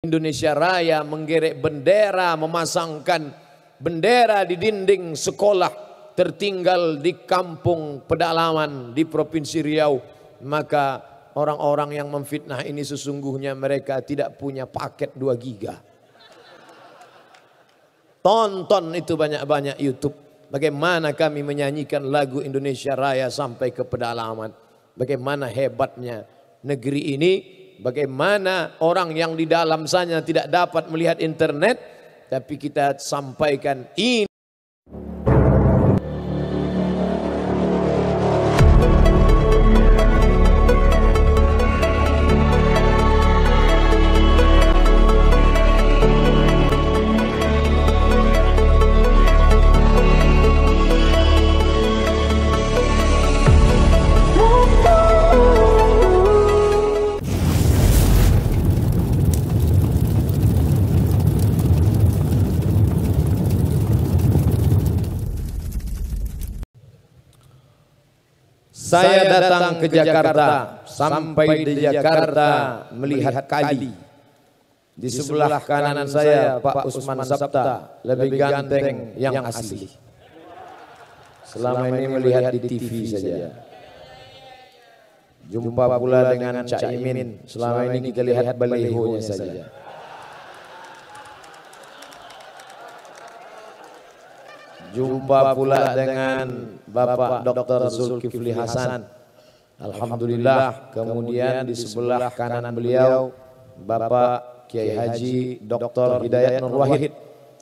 Indonesia Raya menggerek bendera, memasangkan bendera di dinding sekolah tertinggal di kampung pedalaman di Provinsi Riau, maka orang-orang yang memfitnah ini sesungguhnya mereka tidak punya paket 2 giga. Tonton itu banyak-banyak YouTube. Bagaimana kami menyanyikan lagu Indonesia Raya sampai ke pedalaman. Bagaimana hebatnya negeri ini. Bagaimana orang yang di dalam sana tidak dapat melihat internet. Tapi kita sampaikan ini. Saya datang ke Jakarta, sampai di Jakarta melihat kali. Di sebelah kanan saya Pak Usman Sabta, lebih ganteng yang asli. Selama ini melihat di TV saja. Jumpa pula dengan Cak Imin, selama ini kita lihat balihonya saja. Jumpa pula dengan Bapak Dr. Zulkifli Hasan. Alhamdulillah. Kemudian di sebelah kanan beliau Bapak Kiai Haji Dr. Hidayat Nur Wahid.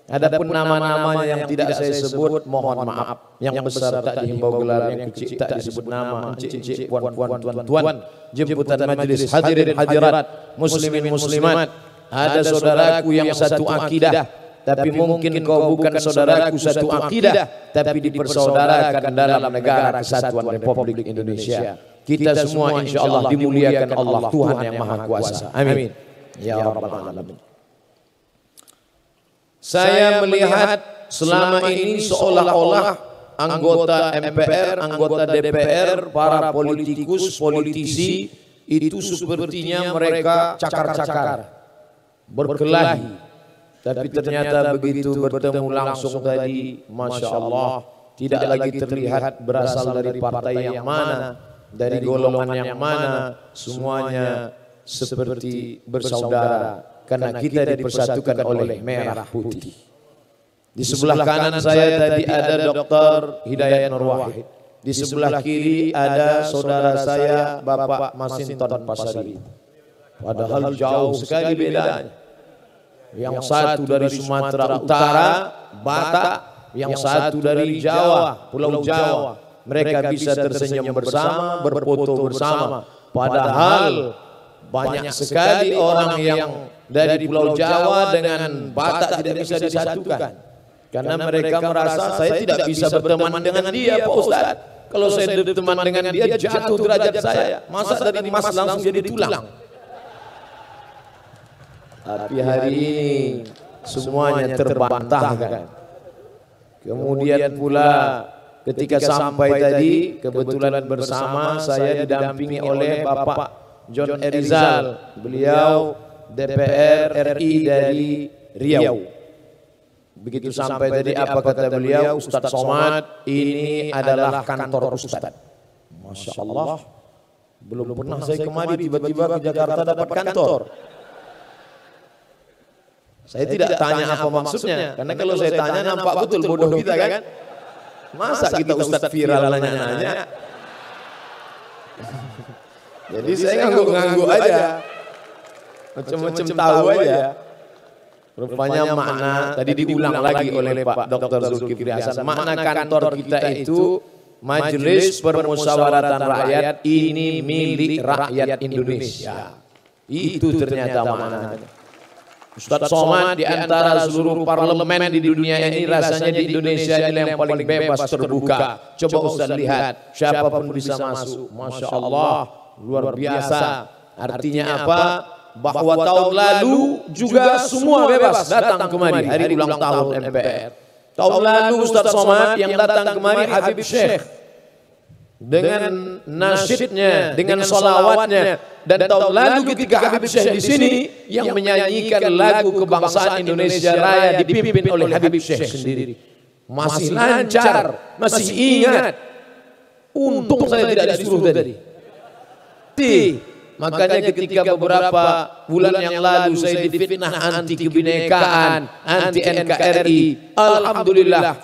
Adapun nama-nama yang tidak saya sebut mohon maaf. Yang besar tak dihimbau gelar, yang kecil tak disebut nama. Encik-encik, puan-puan, tuan-tuan, jemputan majelis hadirin hadirat, muslimin muslimat. Ada saudaraku yang satu akidah, tapi mungkin kau bukan saudaraku satu akidah, tapi dipersaudarakan dalam negara kesatuan Republik Indonesia. Kita semua insya Allah dimuliakan Allah Tuhan yang Maha Kuasa. Amin. Ya Rabbal Alamin. Saya melihat selama ini seolah-olah anggota MPR, anggota DPR, para politikus, politisi itu sepertinya mereka cakar-cakar, berkelahi. Tapi ternyata begitu bertemu langsung tadi, Masya Allah, tidak lagi terlihat berasal dari partai yang mana, dari golongan yang mana, semuanya seperti bersaudara. Karena kita dipersatukan oleh merah putih. Di sebelah kanan saya tadi ada Dr. Hidayat Nur Wahid. Di sebelah kiri ada saudara saya Bapak Masinton Pasari. Padahal jauh sekali bedanya. Yang satu dari Sumatera Utara, Batak, yang satu dari Jawa, Pulau Jawa. Mereka bisa tersenyum bersama, berfoto bersama. Padahal banyak sekali orang yang dari Pulau Jawa dengan Batak tidak bisa disatukan. Karena mereka merasa saya tidak bisa berteman dengan dia, Pak Ustadz. Kalau saya berteman dengan dia jatuh derajat saya. Masa dari emas langsung jadi tulang. Tapi hari ini semuanya terbantahkan. Kemudian pula ketika sampai tadi kebetulan bersama saya didampingi oleh Bapak John Erizal. Beliau DPR RI dari Riau. Begitu sampai tadi apa kata beliau, Ustadz Somad, ini adalah kantor Ustadz. Masya Allah, belum pernah saya kemari tiba-tiba ke Jakarta dapat kantor. Saya tidak tanya apa maksudnya, karena kalau saya tanya nampak betul bodoh kita kan. Masa kita Ustadz viral nanya-nanya. Jadi saya ngangguk-ngangguk aja, macam-macam tahu aja. Rupanya makna tadi diulang lagi oleh Pak Dr. Zulkifli Hasan. Makna kantor kita itu Majelis Permusyawaratan Rakyat, ini milik rakyat Indonesia. Itu ternyata maknanya. Ustadz Somad di antara seluruh parlemen di dunia ini rasanya di Indonesia ini yang paling bebas terbuka. Coba Ustadz lihat, siapapun bisa masuk. Masya Allah, luar biasa. Artinya apa? Bahwa tahun lalu juga semua bebas datang kemari hari ulang tahun MPR. Tahun lalu Ustadz Somad yang datang kemari Habib Syekh. dengan nasyidnya, dengan sholawatnya. Dan tahun lalu ketika Habib Syekh di sini yang menyanyikan lagu kebangsaan Indonesia Raya dipimpin oleh Habib Syekh sendiri. Masih lancar, masih ingat. Untung saya tidak disuruh tadi. Makanya ketika beberapa bulan yang lalu saya difitnah anti kebinekaan, anti NKRI, alhamdulillah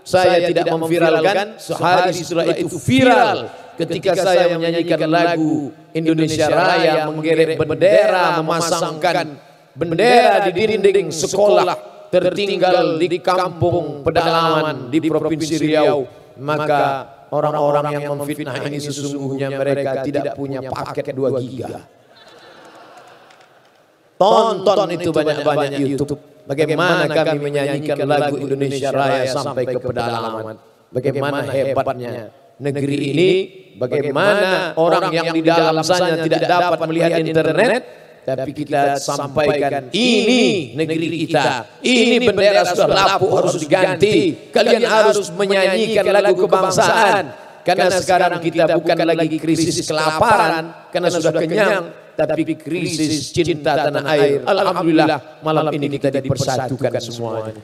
saya tidak memviralkan. Sehari setelah itu viral ketika saya menyanyikan lagu Indonesia Raya, menggerek bendera, memasangkan bendera di dinding sekolah tertinggal di kampung pedalaman di Provinsi Riau. Maka orang-orang yang memfitnah ini sesungguhnya mereka tidak punya paket 2 giga. Tonton itu banyak-banyak YouTube. Bagaimana kami menyanyikan lagu Indonesia Raya sampai ke pedalaman. Bagaimana hebatnya negeri ini. Bagaimana orang yang di dalam sana tidak dapat melihat internet. Tapi kita sampaikan, ini negeri kita, ini bendera sudah lapuk, harus diganti. Kalian harus menyanyikan lagu kebangsaan. Karena sekarang kita bukan lagi krisis kelaparan, karena sudah kenyang, tapi krisis cinta tanah air. Alhamdulillah malam ini kita dipersatukan semuanya.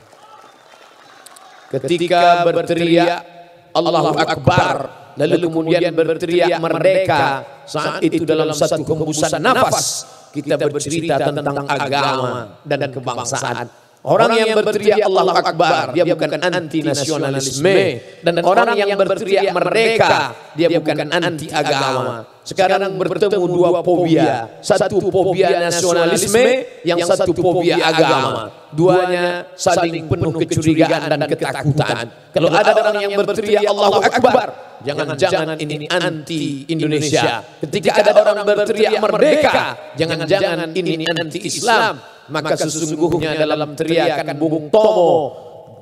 Ketika berteriak Allahu Akbar, lalu kemudian berteriak merdeka, saat itu dalam satu hembusan nafas kita bercerita tentang agama dan kebangsaan. Orang yang berteriak Allahu Akbar, dia bukan anti nasionalisme. Dan orang yang berteriak merdeka, dia bukan anti agama. Sekarang bertemu 2 fobia. Satu fobia nasionalisme, yang satu fobia agama. Duanya saling penuh kecurigaan dan ketakutan. Kalau ada orang yang berteriak Allahu Akbar, jangan-jangan ini anti Indonesia. Ketika ada orang berteriak merdeka, jangan-jangan ini anti Islam. Maka sesungguhnya dalam teriakan Bung Tomo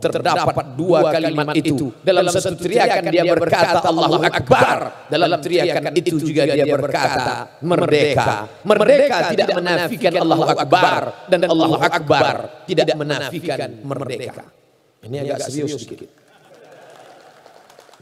terdapat 2 kalimat itu. Dalam satu teriakan dia berkata Allahu Akbar, dalam teriakan itu juga dia berkata merdeka. Merdeka tidak menafikan Allahu Akbar, dan Allahu Akbar tidak menafikan merdeka. Ini agak serius sedikit.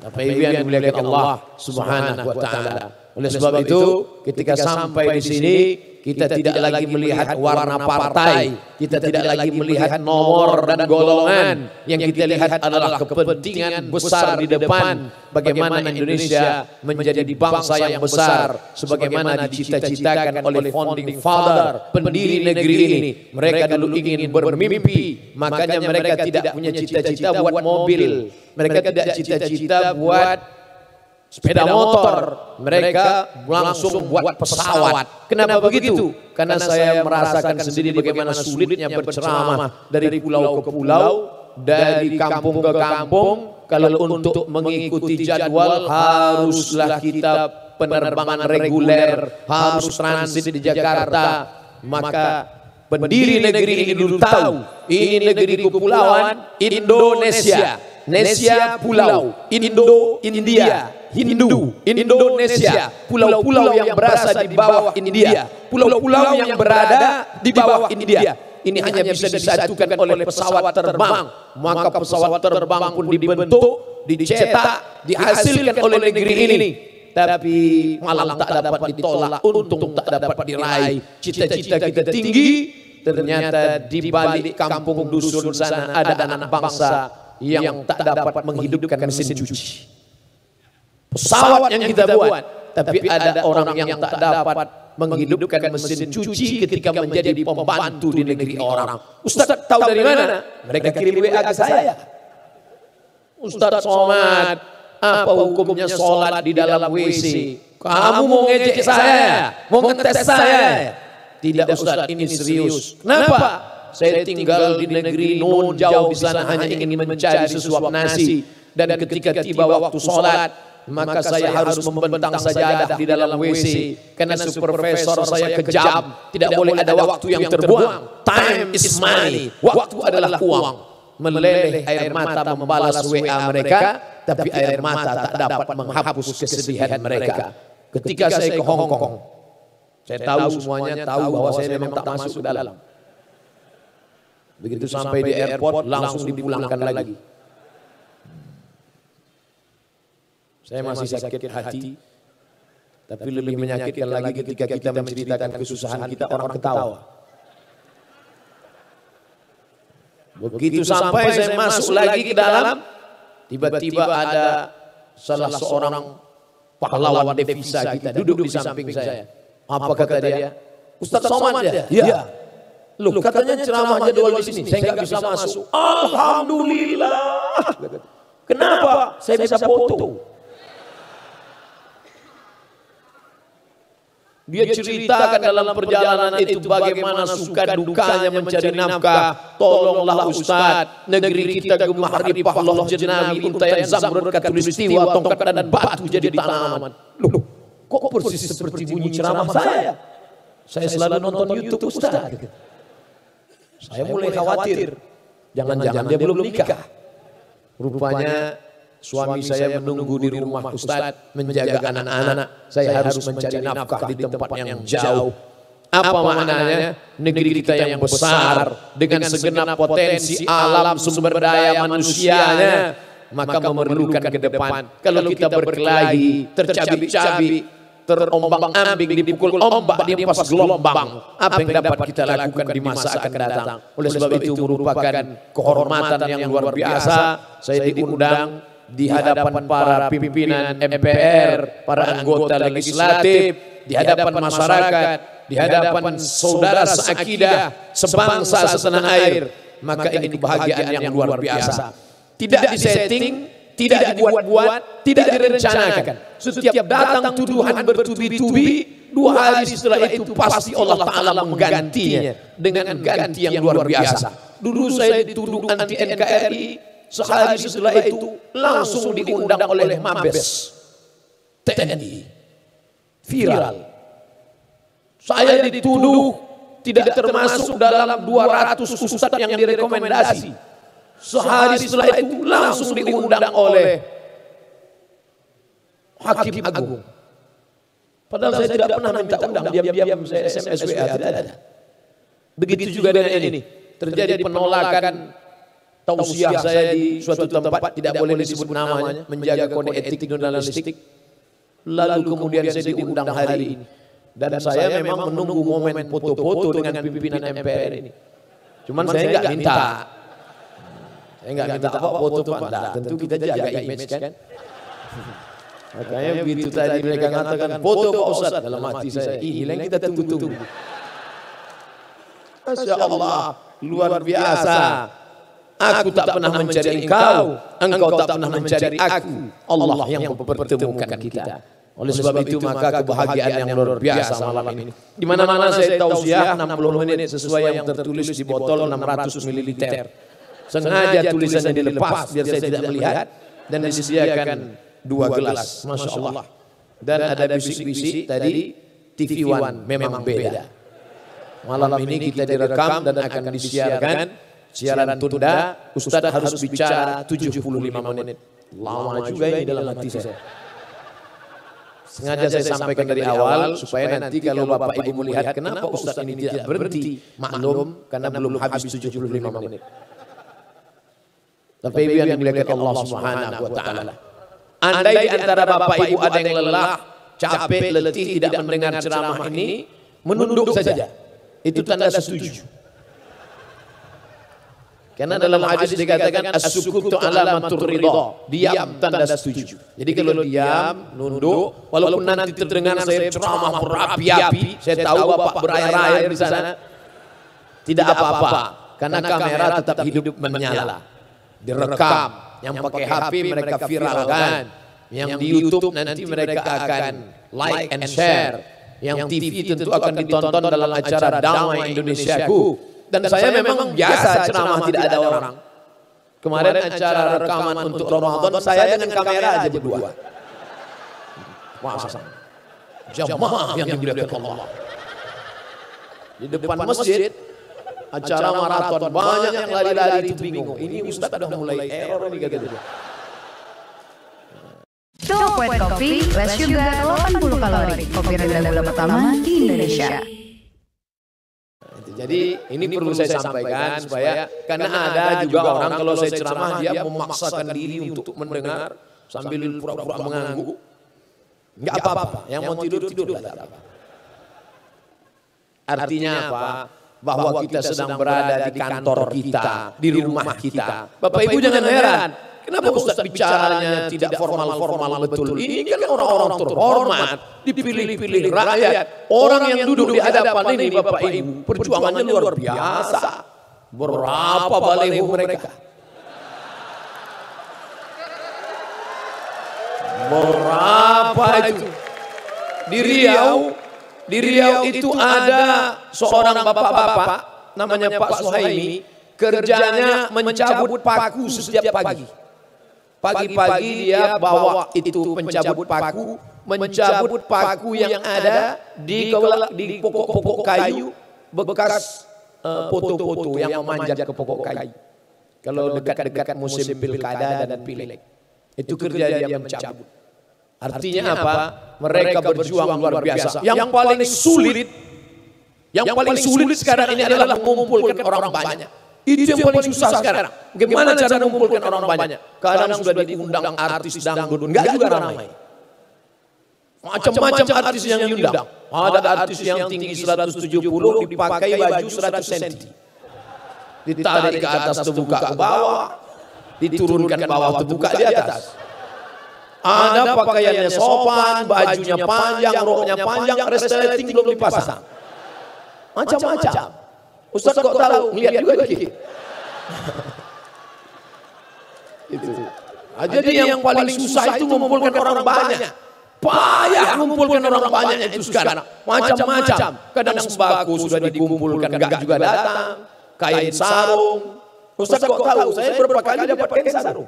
Bapak Ibu yang dimuliakan Allah Subhanahu wa taala. Oleh sebab itu, ketika sampai di sini, kita tidak lagi melihat warna partai, kita tidak lagi melihat nomor dan golongan. Yang kita lihat adalah kepentingan besar di depan. Bagaimana Indonesia menjadi bangsa yang besar, sebagaimana dicita-citakan oleh founding father, pendiri negeri ini. Mereka dulu ingin bermimpi, makanya mereka tidak punya cita-cita buat mobil, mereka tidak cita-cita buat sepeda motor, mereka langsung buat pesawat. Kenapa begitu? Karena saya merasakan sendiri bagaimana sulitnya berceramah dari pulau ke pulau, dari kampung ke kampung. Kalau untuk mengikuti jadwal haruslah kita penerbangan reguler, harus transit di Jakarta. Maka pendiri negeri ini dulu tahu, ini negeri kepulauan Indonesia. Nesia pulau, Indo, India. Hindu, Indonesia, pulau-pulau yang berada di bawah India, pulau-pulau yang berada di bawah India. Ini hanya bisa disatukan oleh pesawat terbang. Maka pesawat terbang pun dibentuk, dicetak, dihasilkan oleh negeri ini. Tapi malang tak dapat ditolak, untung tak dapat diraih. Cita-cita kita tinggi, ternyata di balik kampung dusun sana ada anak bangsa yang tak dapat menghidupkan mesin cuci. Pesawat yang kita buat, tapi ada orang yang tak dapat menghidupkan mesin cuci ketika menjadi pembantu di negeri orang. Ustaz tahu dari mana? Mereka kirim WA ke saya. Ustaz Somad, apa hukumnya sholat di dalam WC? Kamu mau ngejek saya? Mau ngetes saya? Tidak Ustaz, ini serius. Kenapa? Saya tinggal di negeri nun jauh di sana, hanya ingin mencari sesuap nasi. Dan ketika tiba waktu sholat, maka saya harus membentang sajadah di dalam WC. Karena supervisor saya kejam, tidak boleh ada waktu yang terbuang. Time is money. Waktu adalah uang. Meleleh air mata membalas WA mereka, tapi air mata tak dapat menghapus kesedihan mereka. Ketika saya ke Hong Kong, saya tahu semuanya tahu bahwa saya memang tak masuk ke dalam. Begitu sampai di airport langsung dipulangkan lagi. Saya masih sakit hati. Tapi lebih menyakitkan lagi ketika kita menceritakan kesusahan kita, orang ketawa. Begitu sampai saya masuk lagi ke dalam, tiba-tiba ada salah seorang pahlawan devisa kita duduk di samping saya. Apa kata dia? Ustaz Somad ya? Iya. Loh, katanya ceramah jadwal di sini, saya nggak bisa masuk. Alhamdulillah. Kenapa? Saya bisa foto. Dia ceritakan dalam perjalanan itu bagaimana suka dukanya mencari nafkah. Tolonglah Ustaz, negeri kita gemah ripah loh jenawi, untayan zamrud katulistiwa, tongkat dan batu jadi tanaman. Loh, kok persis seperti bunyi ceramah saya? Saya selalu nonton YouTube Ustaz. Saya mulai khawatir, jangan-jangan dia belum nikah. Rupanya suami saya menunggu di rumah Ustaz menjaga anak-anak. Saya harus mencari nafkah di tempat yang jauh. Apa maknanya? Negeri kita yang besar dengan segenap potensi alam sumber daya manusianya, maka memerlukan ke depan. Kalau kita berkelahi, tercabik-cabik, terombang-ambing, dipukul ombak, diempas gelombang, apa yang dapat kita lakukan di masa akan datang? Oleh sebab itu merupakan kehormatan yang luar biasa. Saya diundang di hadapan para pimpinan MPR, para anggota legislatif, di hadapan masyarakat, di hadapan saudara seakidah, sebangsa setanah air. Maka ini kebahagiaan yang luar biasa. Tidak disetting, tidak dibuat-buat, tidak direncanakan. Setiap datang tuduhan bertubi-tubi, 2 hari setelah itu pasti Allah Ta'ala menggantinya dengan ganti yang luar biasa. Dulu saya dituduh anti NKRI, sehari setelah itu langsung diundang oleh Mabes TNI. Viral. Saya dituduh tidak termasuk dalam 200 ustadz yang direkomendasi. Sehari setelah itu langsung diundang oleh Hakim Agung. Padahal saya tidak pernah minta undang, diam-diam saya SMS WA, tidak ada. Begitu juga dengan ini. Terjadi penolakan tausiah saya di suatu tempat, tidak boleh disebut namanya, menjaga kode etik jurnalistik. Lalu kemudian saya diundang hari ini. Dan saya memang menunggu momen foto-foto dengan pimpinan MPR ini. Cuman saya nggak minta. Saya nggak minta apa foto Pak. Tentu kita jaga image kan. Makanya begitu tadi mereka mengatakan foto Pak Ustadz, dalam hati saya, ini yang kita tunggu-tunggu. Masya Allah, luar biasa. Aku tak pernah mencari engkau, engkau tak pernah mencari aku. Allah yang mempertemukan kita. Oleh sebab itu maka kebahagiaan yang luar biasa malam ini. Di mana-mana saya tausiah 60 menit sesuai yang tertulis di botol 600 ml. Sengaja tulisannya dilepas biar saya tidak melihat dan disediakan 2 gelas. Masya Allah. Dan ada bisik-bisik tadi TV One memang beda. Malam ini kita direkam dan akan disiarkan. Siaran tunda, Ustadz harus bicara 75 menit. Lama juga ini dalam hati saya. Sengaja saya sampaikan dari awal supaya nanti kalau Bapak Ibu melihat kenapa Ustadz ini tidak berhenti, maklum karena belum habis 75 menit. Tapi yang dimuliakan Allah Subhanahu wa taala. Andai di antara Bapak Ibu ada yang lelah, capek, letih tidak mendengar ceramah ini, menunduk saja. Itu tanda setuju. Karena dalam hadis dikatakan as-sukutu alamatur ridha, diam tanda setuju. Jadi kalau diam, nunduk, walaupun nanti terdengar saya ceramah berapi-api, saya tahu Bapak berair-air di sana, tidak apa-apa, karena kamera tetap hidup menyala, direkam. Yang pakai HP mereka viralkan, yang di YouTube nanti mereka akan like and share, yang TV tentu akan ditonton dalam acara Damai Indonesiaku. Dan saya memang biasa ceramah tidak ada orang. Kemarin acara rekaman untuk Ramadan saya dengan kamera aja berdua. Masa jamaah yang dimuliakan Allah. Di depan masjid acara maraton banyak yang lari-lari itu bingung. Ini Ustadz sudah mulai error nih gitu. Coklat Kopi, less sugar, 80 kalori. Kopi rendah gula pertama di Indonesia. Jadi ini perlu saya sampaikan supaya karena ada juga orang kalau saya ceramah dia memaksakan diri untuk mendengar sambil pura-pura mengangguk. Enggak apa-apa, yang mau tidur lah. Artinya apa? Bahwa kita sedang berada di kantor kita, di rumah kita. Bapak Ibu jangan heran, kenapa Ustaz bicaranya tidak formal-formal betul? Ini kan orang-orang terhormat, dipilih-pilih rakyat. Orang yang duduk di hadapan ini Bapak Ibu, perjuangannya luar biasa. Berapa baliho mereka? Berapa itu? Di Riau itu ada seorang bapak-bapak namanya Pak Suhaimi, kerjanya mencabut paku setiap pagi. Pagi-pagi dia bawa itu pencabut paku, mencabut paku yang ada di pokok-pokok kayu bekas foto-foto yang memanjat ke pokok kayu. Kalau dekat-dekat musim pilkada dan pileg, itu kerja dia mencabut. Artinya apa? Mereka berjuang luar biasa. Yang paling sulit sekarang ini adalah mengumpulkan orang banyak. Itu yang paling susah sekarang. Bagaimana cara mengumpulkan orang banyak? Kadang sudah diundang artis dangdut, enggak juga ramai. Macam-macam artis yang diundang. Ada artis yang tinggi 170 dipakai baju 100 cm. Ditarik ke atas terbuka ke bawah, diturunkan bawah terbuka di atas. Ada pakaiannya sopan, bajunya panjang, roknya panjang, resleting belum dipasang. Macam-macam. Ustaz kok tahu? Ngeliat juga dikit. Itu. Jadi yang paling susah itu mengumpulkan orang banyak. Payah mengumpulkan orang banyak itu sekarang. Macam-macam. Kadang sembako sudah dikumpulkan, enggak juga datang. Kain sarung. Ustaz kok tahu? Saya berapa kali dapat kain sarung.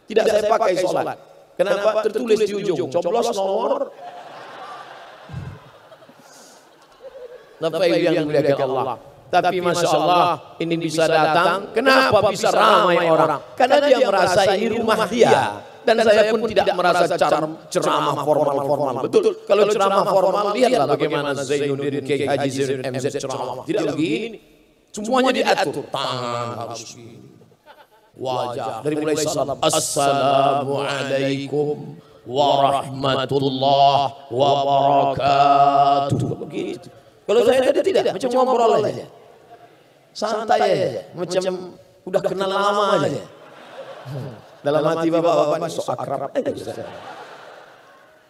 Tidak saya pakai sholat. Kenapa? Tertulis di ujung, coblos nomor. Bapak Ibu yang dimuliakan Allah. Tapi Masya Allah ini bisa datang. Kenapa bisa ramai orang? Karena dia merasa ini rumah dia. Dan saya pun tidak merasa ceramah formal-formal. Betul. Kalau ceramah formal, lihatlah bagaimana Zainuddin Kiai Haji Zainuddin MZ ceramah. Tidak begini. Semuanya diatur. Tangan harus begini. Wajah dari mulai salam assalamualaikum warahmatullahi wabarakatuh begitu. Kalau saya tidak macam ngobrol aja, santai aja, macam udah kenal lama aja. Dalam hati bapak-bapak ini sok akrab aja.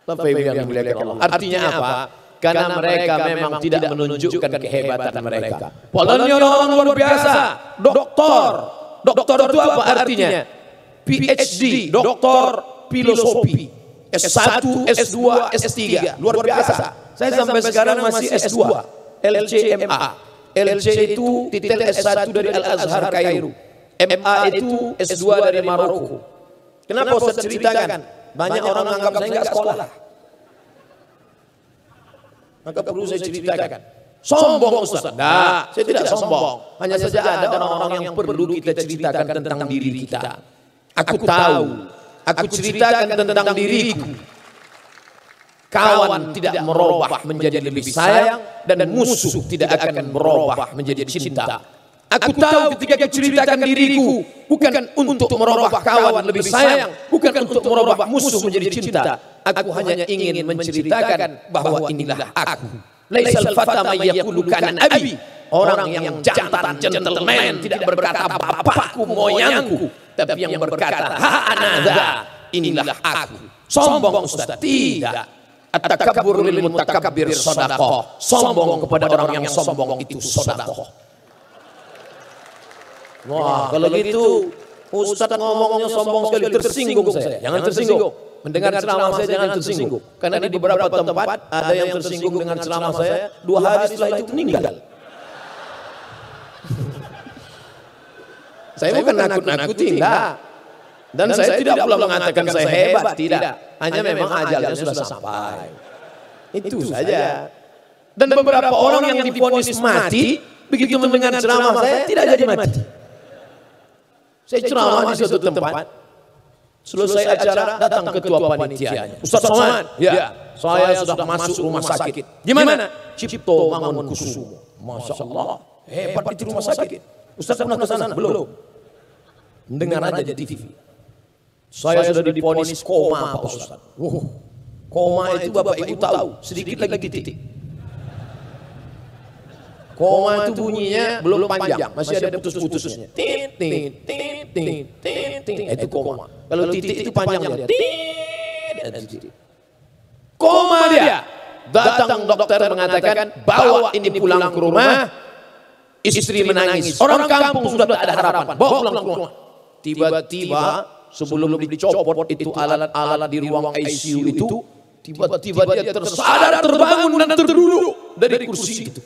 Bapak Ibu yang dimuliakan Allah. Artinya apa? Karena mereka memang tidak menunjukkan kehebatan mereka. Padahal orang luar biasa, doktor. Doktor itu apa artinya? PhD, doktor filosofi. S1, S2, S3. Luar biasa. Saya sampai sekarang masih S2. LCMA. LC itu titel S1 dari Al-Azhar Kairo. MA itu S2 dari Maroko. Kenapa Ustaz ceritakan? Banyak orang menganggap saya enggak sekolah. Maka perlu saya ceritakan. Sombong Ustaz? Nah, saya tidak sombong. Hanya saja ada orang-orang yang perlu kita ceritakan tentang diri kita. Aku tahu, aku ceritakan tentang diriku. Kawan tidak merubah menjadi lebih sayang dan musuh tidak akan merubah menjadi cinta. Aku tahu ketika aku ceritakan diriku bukan untuk merubah kawan lebih sayang, bukan untuk merubah musuh menjadi cinta. Aku hanya ingin menceritakan bahwa inilah aku. Laisal fata may yaqulu kana abi. Orang yang jantan, gentleman, tidak berkata bapakku, moyangku, tapi yang berkata ha anadha, inilah aku. Sombong Ustaz? Tidak. At-takabbur lil mutakabbir shadaqah. Sombong kepada orang yang sombong itu sedekah. Wah, kalau gitu Ustaz ngomongnya sombong sekali, tersinggung saya. Jangan tersinggung. Mendengar ceramah saya jangan tersinggung. Karena di beberapa tempat ada yang tersinggung dengan ceramah saya, 2 hari setelah itu meninggal. Saya bukan nakut-nakuti, enggak. Dan saya tidak pula mengatakan saya hebat, tidak. Hanya memang ajalnya sudah sampai. Itu saja. Dan beberapa orang yang divonis mati, begitu mendengar ceramah saya tidak jadi mati. Saya ceramah di suatu tempat. Selesai acara datang ketua panitianya. Ustaz Somad, ya, saya sudah masuk rumah sakit. Gimana? Cipto Mangunkusumo. Masya Allah, hebat di rumah sakit. Ustaz pernah ke sana? Belum. Dengar aja di TV. Saya sudah divonis koma Pak Ustaz. Koma itu Bapak Ibu tahu, sedikit lagi titik. Koma itu bunyinya belum panjang, masih ada putus-putusnya. Titik, titik, titik, itu koma. Kalau titik itu panjangnya. Titik. Koma dia. Datang dokter mengatakan, bawa ini pulang ke rumah. Istri menangis. Orang kampung sudah tak ada harapan. Bawa pulang ke rumah. Tiba-tiba sebelum dicopot itu alat-alat di ruang ICU itu, tiba-tiba dia tersadar, terbangun dan terduduk dari kursi itu.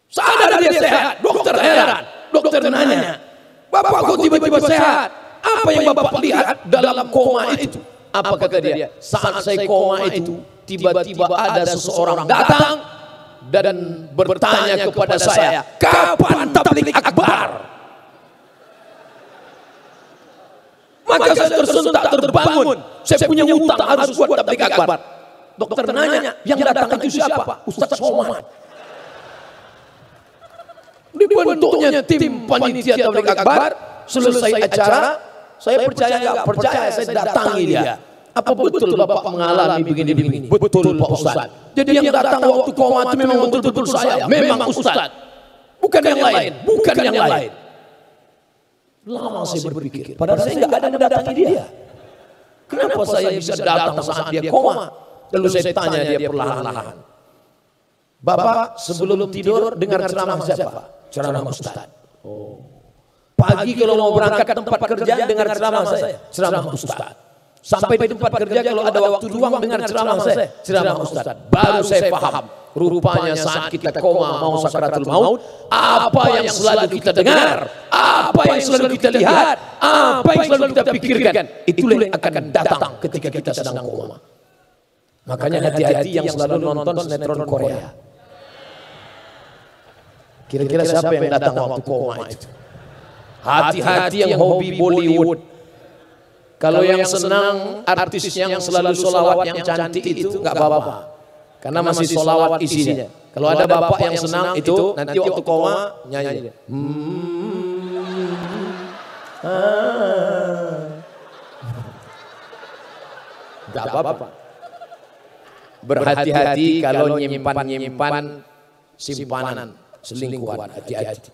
Sadar dia sehat, dokter heran. Dokter nanya, Bapak kok tiba-tiba sehat? Apa yang Bapak lihat dalam koma itu? Apa kata dia? Saat saya koma itu, tiba-tiba ada seseorang datang dan bertanya kepada saya, kapan tabligh akbar? Maka saya tersentak, terbangun. Saya punya utang harus buat tabligh akbar. Dokter nanya, yang datang itu siapa? Ustaz Somad. Dibentuknya tim panitia tabligh akbar. Selesai acara, saya percaya nggak percaya, saya datangi dia. Apa betul Bapak mengalami begini-begini? Betul Pak Ustaz. Jadi yang datang waktu koma itu memang betul-betul saya. Memang Ustaz. Bukan yang lain. Bukan yang lain. Lama saya berpikir. Padahal saya nggak ada mendatangi dia. Kenapa saya bisa datang saat dia koma? Lalu saya tanya dia perlahan-lahan. Bapak sebelum tidur dengar ceramah siapa? Ceramah Ustaz. Pagi kalau mau berangkat ke tempat kerja dengar ceramah saya. Ceramah Ustaz. Sampai di tempat kerja kalau ada waktu luang dengar ceramah saya. Ceramah Ustaz. Baru saya paham. Rupanya saat kita koma mau sakaratul maut, apa yang selalu kita dengar, apa yang selalu kita lihat, apa yang selalu kita pikirkan, itulah yang akan datang ketika kita sedang koma. Makanya hati-hati yang selalu nonton sinetron Korea. Kira-kira siapa yang datang waktu koma itu? Hati-hati yang hobi Bollywood. Kalau yang senang artis yang selalu solawat yang cantik itu nggak apa-apa, karena masih solawat isinya. Kalau ada bapak yang senang itu nanti waktu koma nyanyi. Nggak apa-apa. Berhati-hati kalau nyimpan simpanan selingkuhan, hati-hati.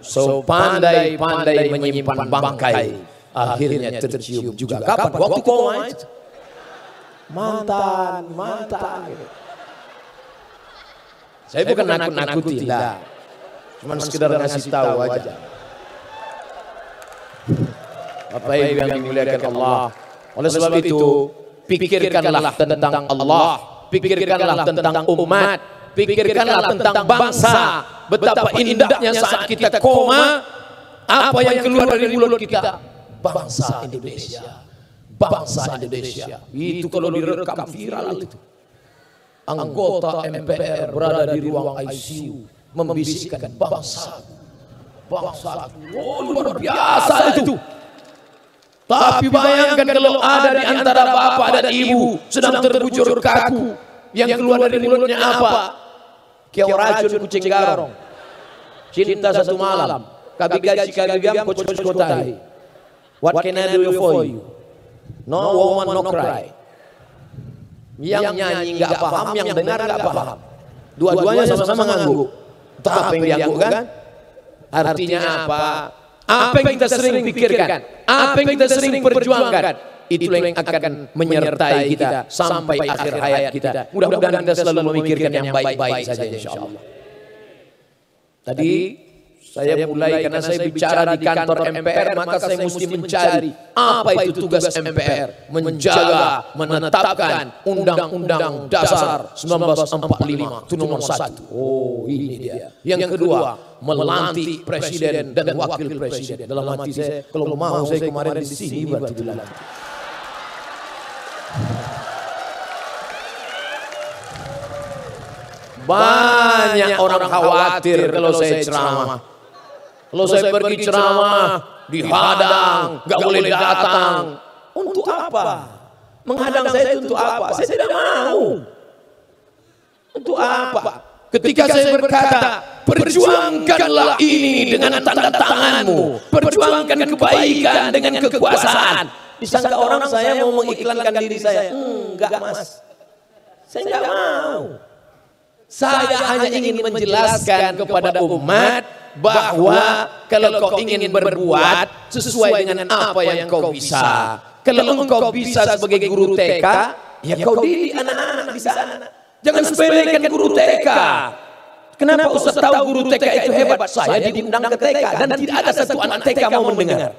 So pandai-pandai menyimpan bangkai, akhirnya tercium juga. Kapan? Waktu koma itu. Mantan. Gitu. Saya bukan nakut-nakuti, lah. Cuma sekedar ngasih tahu aja. Bapak Ibu yang dimuliakan Allah. Oleh sebab itu, pikirkanlah tentang Allah, pikirkanlah tentang umat, pikirkanlah tentang bangsa. Betapa indahnya saat kita koma, apa yang keluar dari mulut kita? Bangsa Indonesia. Bangsa Indonesia. Itu kalau direkam viral itu. Anggota MPR berada di ruang ICU membisikkan bangsa. Bangsa. Oh, luar biasa itu. Tapi bayangkan kalau ada di antara bapak dan ibu sedang terbujur kaku, yang keluar dari mulutnya apa? Kiau racun kucing garong. Cinta satu malam. Kabigaji kabigam coach kotai. What can I do for you? No woman no cry. Yang nyanyi nggak paham, yang dengar nggak paham. Dua-duanya sama-sama ngangguk. Entah apa yang diangguk kan? Artinya apa? Apa yang kita sering pikirkan, apa yang kita sering perjuangkan, itulah yang akan menyertai kita sampai akhir hayat kita. Mudah-mudahan kita selalu memikirkan yang baik-baik saja insyaallah. Tadi saya mulai karena saya bicara di kantor MPR, maka saya mesti mencari apa itu tugas MPR, menjaga, menetapkan Undang-Undang Dasar 1945 itu nomor 1. Oh, ini dia. Yang kedua, melantik presiden dan wakil presiden. Dalam hati saya, kalau mau saya kemarin di sini berarti dilantik. Banyak orang khawatir kalau saya ceramah. Kalau saya pergi ceramah, dihadang, nggak boleh datang. Untuk apa? Menghadang saya itu untuk apa? Saya tidak mau. Untuk apa? Ketika saya berkata, perjuangkanlah ini dengan tanda tanganmu, perjuangkan kebaikan dengan kekuasaan. Disangka orang saya mau mengiklankan diri saya. Enggak mas, saya enggak mau. Saya hanya ingin menjelaskan kepada umat bahwa kalau kau ingin berbuat sesuai dengan apa yang kau bisa. Kalau engkau bisa sebagai guru TK, ya kau didik anak-anak di sana. Jangan sepelekan guru TK. Kenapa Ustaz tahu guru TK itu hebat? Saya diundang ke TK dan tidak ada satu anak TK mau mendengar.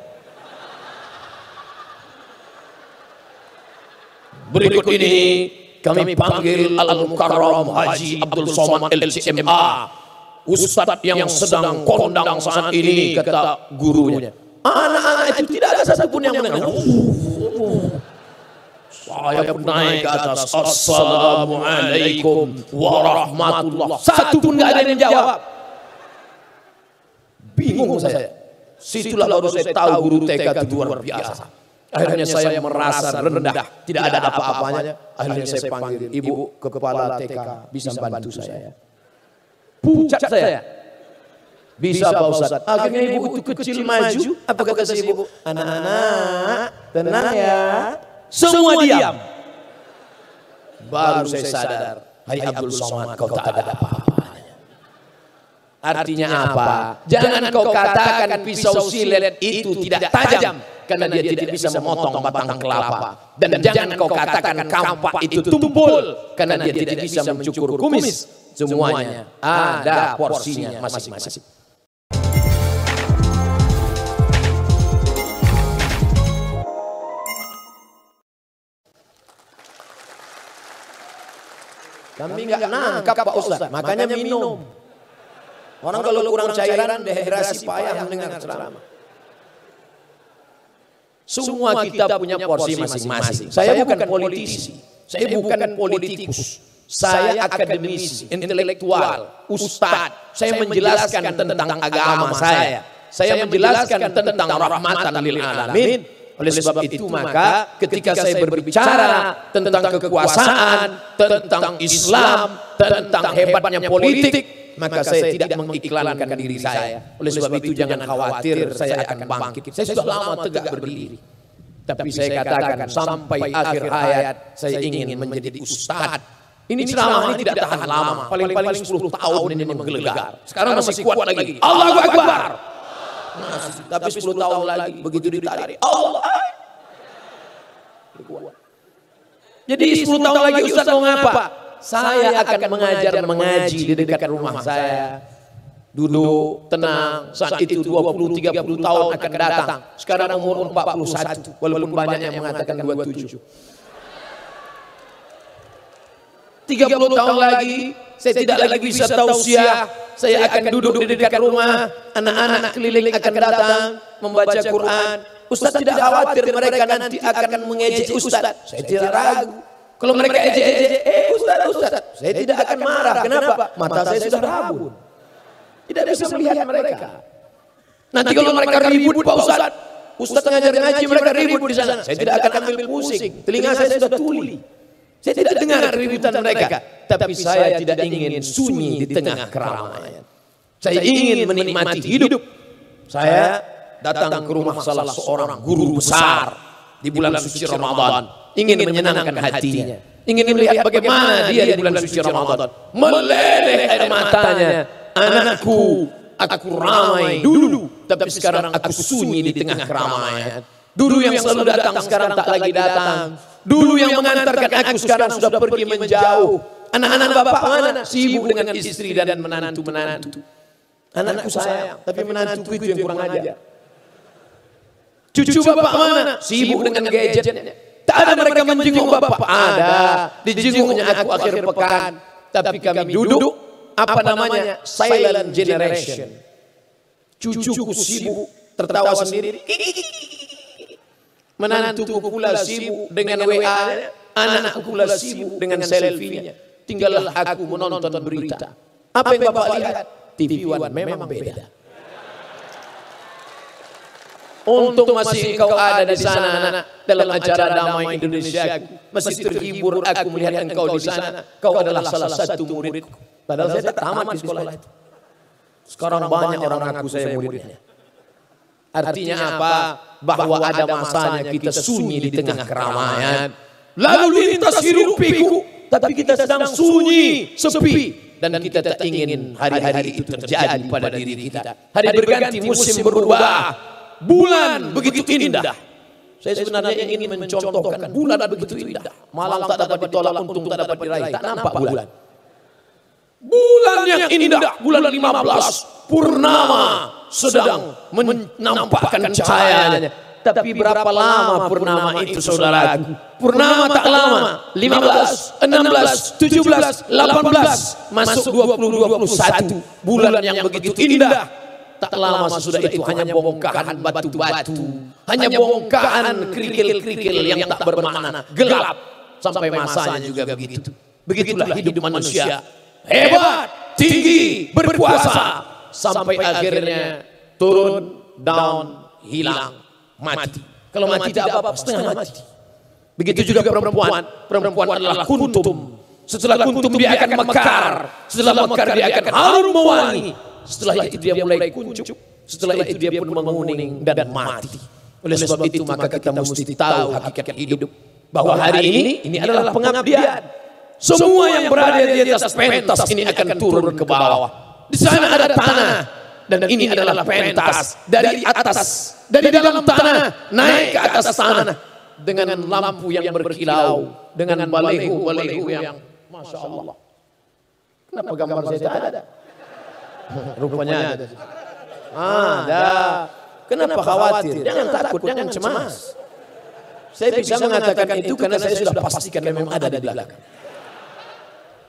Berikut ini kami panggil Al-Mukarram Haji Abdul Somad LCMA, Ustadz yang sedang kondang saat ini, kata gurunya. Anak-anak itu tidak ada satupun yang mendengar. Saya pun naik ke atas. Assalamualaikum warahmatullah. Satu pun nggak ada yang jawab. Bingung saya. Situlah baru saya tahu guru TK itu luar biasa. Akhirnya saya merasa rendah, tidak ada apa-apanya. Akhirnya saya panggil, Ibu kepala TK, bisa bantu saya? Pucat saya. Bisa Pak Ustaz. Akhirnya ibu itu kecil maju. Apa kata si ibu? Anak-anak, tenang ya. Semua diam. Baru saya sadar, hai Abdul Somad, kau tak ada apa-apanya. Artinya apa? Jangan kau katakan pisau silet itu tidak tajam, karena dia tidak bisa memotong batang kelapa. Dan jangan kau katakan kampak itu tumpul, karena dia tidak bisa mencukur kumis. Semuanya ada porsinya masing-masing. Kami nggak nangkap Pak Ustaz, makanya minum. Orang kalau kurang cairan, dehidrasi payah mendengar ceramah. Semua kita punya porsi masing-masing. Saya bukan politisi, saya bukan politikus. Saya akademisi, intelektual, ustadz. Saya menjelaskan tentang agama saya. Saya menjelaskan tentang rahmatan lil alamin. Oleh sebab itu maka ketika saya berbicara tentang kekuasaan, tentang Islam, tentang hebatnya politik, maka saya tidak mengiklankan diri saya. Oleh sebab itu jangan khawatir saya akan bangkit. Saya sudah lama tegak berdiri. Tapi saya katakan sampai akhir hayat saya ingin menjadi ustadz. Ini ceramah ini tidak tahan lama. Paling-paling 10 tahun ini menggelegar. Sekarang masih kuat lagi. Allahu Akbar. Tapi 10 tahun lagi begitu ditarik Allah. Jadi 10 tahun lagi Ustaz mau ngapa? Saya akan mengaji di dekat rumah saya. Duduk tenang, saat itu 20-30 tahun akan datang. Sekarang umur 41, walaupun banyak yang mengatakan 27. 30 tahun lagi saya tidak lagi bisa tausiah. Saya akan duduk di dekat rumah, anak-anak keliling akan datang membaca Quran. Ustaz tidak khawatir mereka nanti akan mengejek Ustaz. Saya tidak ragu. Kalau mereka ejek-ejek, Ustaz, saya tidak akan marah. Kenapa? Mata saya sudah rabun. Tidak bisa melihat mereka. Nanti kalau mereka ribut Pak Ustaz ngajar ngaji mereka ribut di sana. Saya tidak akan ambil pusing. Telinga saya sudah tuli. Saya tidak dengar ributan mereka. Tapi saya tidak ingin sunyi di tengah keramaian. Saya ingin menikmati hidup. Saya datang ke rumah salah seorang guru besar di bulan suci Ramadan. Ingin menyenangkan hatinya. Ingin melihat bagaimana dia di bulan suci Ramadan. Meleleh air matanya. Anakku, aku ramai dulu. Tapi sekarang aku sunyi di tengah keramaian. Dulu yang selalu datang sekarang tak lagi datang. Dulu yang mengantarkan aku sekarang sudah pergi menjauh. Anak-anak bapak mana? Sibuk dengan istri dan menantu-menantu. Anakku sayang, tapi menantuku itu yang kurang ajar. Cucu bapak mana? Sibuk dengan gadgetnya. Tak ada mereka menjenguk bapak. Ada, dijenguknya aku akhir pekan. Tapi kami duduk, apa namanya? Silent generation. Cucuku sibuk tertawa sendiri. Menantuku pula sibuk dengan WA-nya, anakku pula sibuk dengan selfie-nya. Tinggallah aku menonton berita. Apa yang Bapak lihat? TV One memang beda. Untung masih engkau ada di sana anak, dalam acara Damai Indonesia. Masih terhibur aku melihat engkau di sana. Kau adalah salah satu muridku. Padahal saya tak tamat di sekolah itu. Sekarang banyak orang ngaku saya muridnya. Artinya apa? Bahwa ada masanya kita sunyi di tengah keramaian. Lalu lintas hiruk pikuk, tapi kita sedang sunyi, sepi. Dan kita tak ingin hari-hari itu terjadi pada diri kita. Hari berganti, musim berubah, bulan begitu indah. Saya sebenarnya ingin mencontohkan bulan begitu indah. Malang tak dapat ditolak, untung tak dapat diraih. Tak nampak bulan. Bulan yang indah, bulan 15, purnama sedang menampakkan cahayanya. Tapi berapa lama purnama itu, saudaraku? Purnama tak lama, 15, 16, 17, 18, masuk 2021. Bulan yang begitu indah. Tak lama sudah itu hanya bongkahan batu-batu, hanya bongkahan kerikil-kerikil yang tak bermakna, gelap. Sampai masanya juga begitu. Begitulah hidup manusia. Hebat, tinggi, berkuasa. Sampai akhirnya turun, down, hilang. Mati. Kalau mati tidak apa-apa, setengah mati. Begitu juga perempuan. Perempuan adalah kuntum. Setelah kuntum dia akan mekar. Setelah mekar dia akan harum mewangi. Setelah itu dia mulai kuncup. Setelah itu dia pun menguning dan mati. Oleh sebab itu maka kita mesti tahu hakikat hidup. Bahwa hari ini adalah pengabdian. Semua yang berada di atas pentas ini akan turun ke bawah. Di sana ada tanah. Dan ini adalah pentas dari atas, dari dalam tanah naik ke atas tanah dengan lampu yang berkilau, dengan balehu yang Masya Allah. Kenapa gambar saya tidak ada? Rupanya ada. Ada. Kenapa khawatir? Jangan takut, jangan cemas. Saya bisa mengatakan itu karena saya sudah pastikan memang ada di belakang.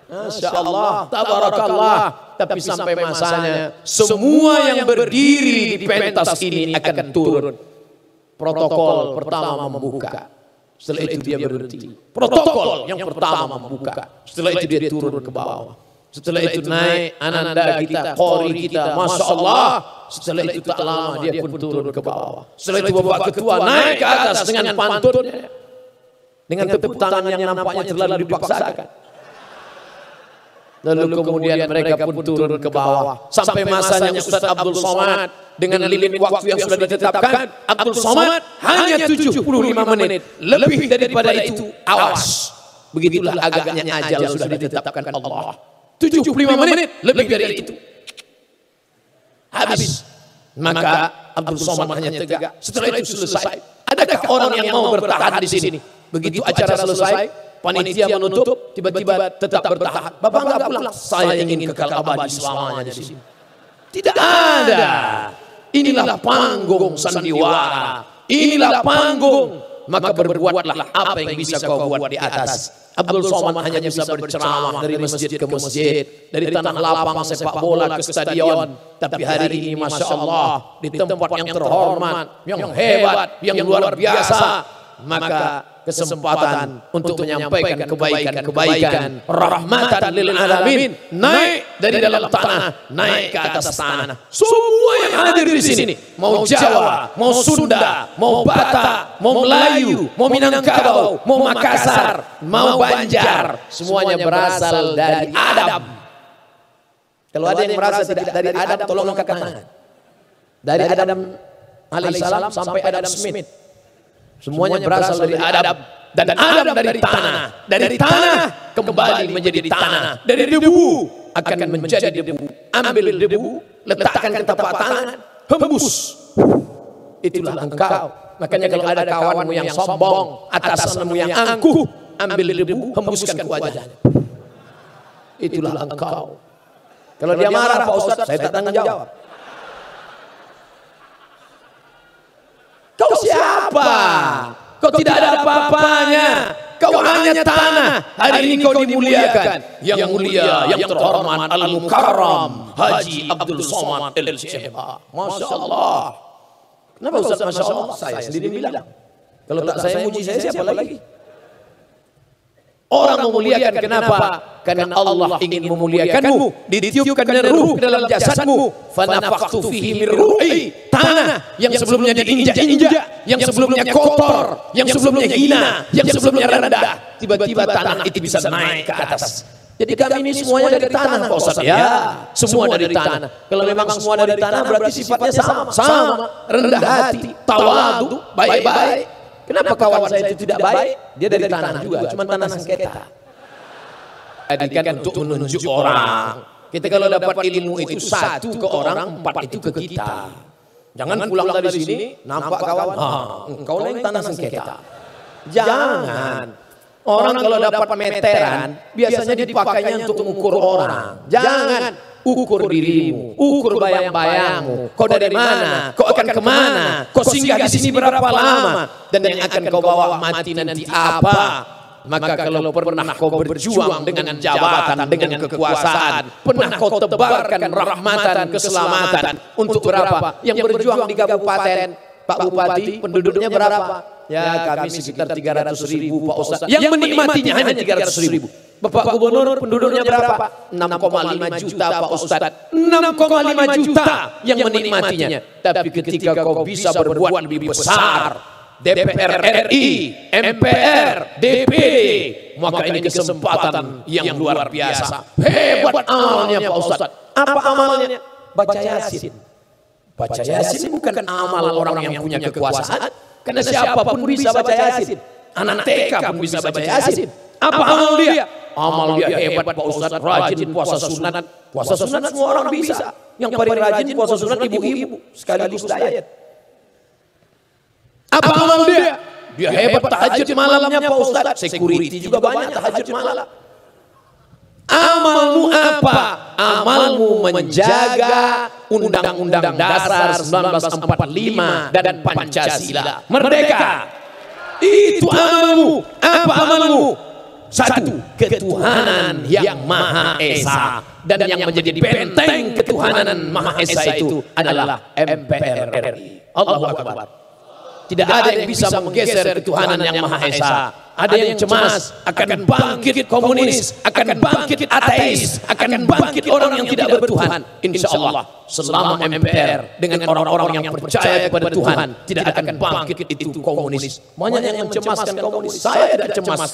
Masya Allah, tabarakallah. Tapi sampai masanya semua yang berdiri di pentas ini akan turun. Protokol pertama membuka. Setelah itu dia berhenti. Protokol yang pertama membuka. Setelah itu dia turun ke bawah. Setelah itu naik ananda kita, qori kita, Masya Allah. Setelah itu tak lama dia pun turun ke bawah. Setelah itu Bapak Ketua naik ke atas dengan pantunnya. Dengan tepuk tangan yang nampaknya terlalu dipaksakan. Lalu kemudian mereka pun turun ke bawah. Sampai masanya Ustaz Abdul Somad dengan limit waktu yang sudah ditetapkan. Abdul Somad hanya 75 menit. Lebih daripada itu, awas. Begitulah agaknya ajal sudah ditetapkan Allah. 75 menit, lebih dari itu. Habis. Maka Abdul Somad hanya tegak. Setelah itu selesai. Adakah orang yang mau bertahan di sini? Begitu acara selesai, panitia menutup, tiba-tiba tetap bertahan. Bapak enggak pulang. Saya ingin kekal abadi selamanya di sini. Tidak ada. Inilah panggung sandiwara. Inilah panggung. Maka berbuatlah apa yang bisa kau buat di atas. Abdul Somad hanya bisa berceramah dari masjid ke masjid, dari tanah lapang sepak bola ke stadion. Tapi hari ini Masya Allah, di tempat yang terhormat, yang hebat, yang luar biasa, maka kesempatan untuk menyampaikan kebaikan-kebaikan rahmatan lil alamin naik dari dalam tanah, naik ke atas tanah. Semua yang hadir di sini, mau Jawa, mau Sunda, mau Batak, mau Melayu, mau Minangkabau, mau Makassar, mau Banjar, semuanya berasal dari Adam. Kalau ada yang merasa tidak dari Adam, tolong angkat tangan. Dari Adam alaihissalam sampai Adam Smith, semuanya berasal dari Adam. Dan Adam dari tanah. Dari tanah kembali menjadi tanah. Dari debu akan menjadi debu. Ambil debu, letakkan ke telapak tangan, hembus. Itulah engkau. Makanya kalau ada kawanmu yang sombong, atasanmu yang angkuh, ambil debu, hembuskan ke wajahnya. Itulah engkau. Kalau dia marah, Pak Ustaz, saya tak tanggung jawab. Kau siapa? Kau tidak ada apa-apanya. Kau hanya tanah. Hari ini kau dimuliakan. Yang mulia, yang terhormat, Al-Mukarram Haji Abdul Somad LCMH. Masya Allah. Kenapa Ustaz Masya Allah? Saya sendiri bilang. Kalau tak saya muji saya, siapa lagi? Orang memuliakan kenapa? Karena Allah ingin memuliakanmu. Ditiupkan ruh ke dalam jasadmu. Fanafaktu fihi min ruhi. Tanah yang sebelumnya diinjak-injak, yang sebelumnya kotor, yang sebelumnya hina, yang sebelumnya rendah, tiba-tiba tanah itu bisa naik ke atas. Jadi kami ini semuanya dari tanah Pak Ustadz. Ya, semua dari tanah. Kalau memang semua dari tanah berarti sifatnya sama, rendah hati, tawadu, baik-baik. Kenapa kawan saya itu tidak baik? Dia dari tanah juga, cuma tanah sengketa. Jadi kan untuk menunjuk orang. Kita kalau dapat ilmu itu satu ke orang, 4 itu ke kita. Jangan pulang dari sini, nampak kawan, engkau lain tanah sengketa. Jangan. Orang kalau dapat meteran, biasanya dipakainya untuk mengukur orang. Jangan ukur dirimu, ukur bayang-bayangmu. Kau dari mana? Kau akan kemana? Kau singgah di sini berapa lama? Dan yang akan kau bawa mati nanti apa? Maka kalau pernah kau berjuang dengan jabatan, dengan kekuasaan, pernah kau tebarkan rahmatan, keselamatan untuk berapa? Yang berjuang di kabupaten, Pak Bupati, penduduknya berapa? Ya kami sekitar 300.000 Pak Ustadz. Yang menikmatinya hanya 300.000. Bapak Gubernur penduduknya berapa? 6,5 juta Pak Ustadz. 6,5 juta yang menikmatinya. Tapi ketika kau bisa berbuat lebih besar, DPR RI, MPR, DPD, maka ini kesempatan yang luar biasa. Hebat amalnya Pak Ustadz. Apa amalnya? Baca Yasin. Baca Yasin bukan amal orang yang punya kekuasaan. Karena siapapun bisa baca Yasin. Anak TK pun bisa baca Yasin. Apa amal dia? Amal dia hebat Pak Ustadz, rajin puasa sunat. Puasa sunat semua orang bisa. Yang paling rajin puasa sunat ibu-ibu, sekaligus diet. Apa amal dia? Dia hebat tahajud malamnya Pak Ustadz. Security juga banyak tahajud malam. Amalmu apa? Amalmu menjaga Undang-Undang Dasar 1945 dan Pancasila. Merdeka. Itu amalmu. Apa amalmu? Satu, ketuhanan yang Maha Esa. Dan yang menjadi benteng ketuhanan Maha Esa itu adalah MPR RI. Allahu Akbar. Tidak ada yang bisa menggeser ketuhanan yang Maha Esa. Ada yang cemas akan bangkit komunis, akan bangkit ateis, akan bangkit orang yang tidak bertuhan. Insya Allah selama MPR dengan orang-orang yang percaya kepada Tuhan tidak akan bangkit itu komunis. Banyak yang mencemaskan komunis. Saya tidak cemas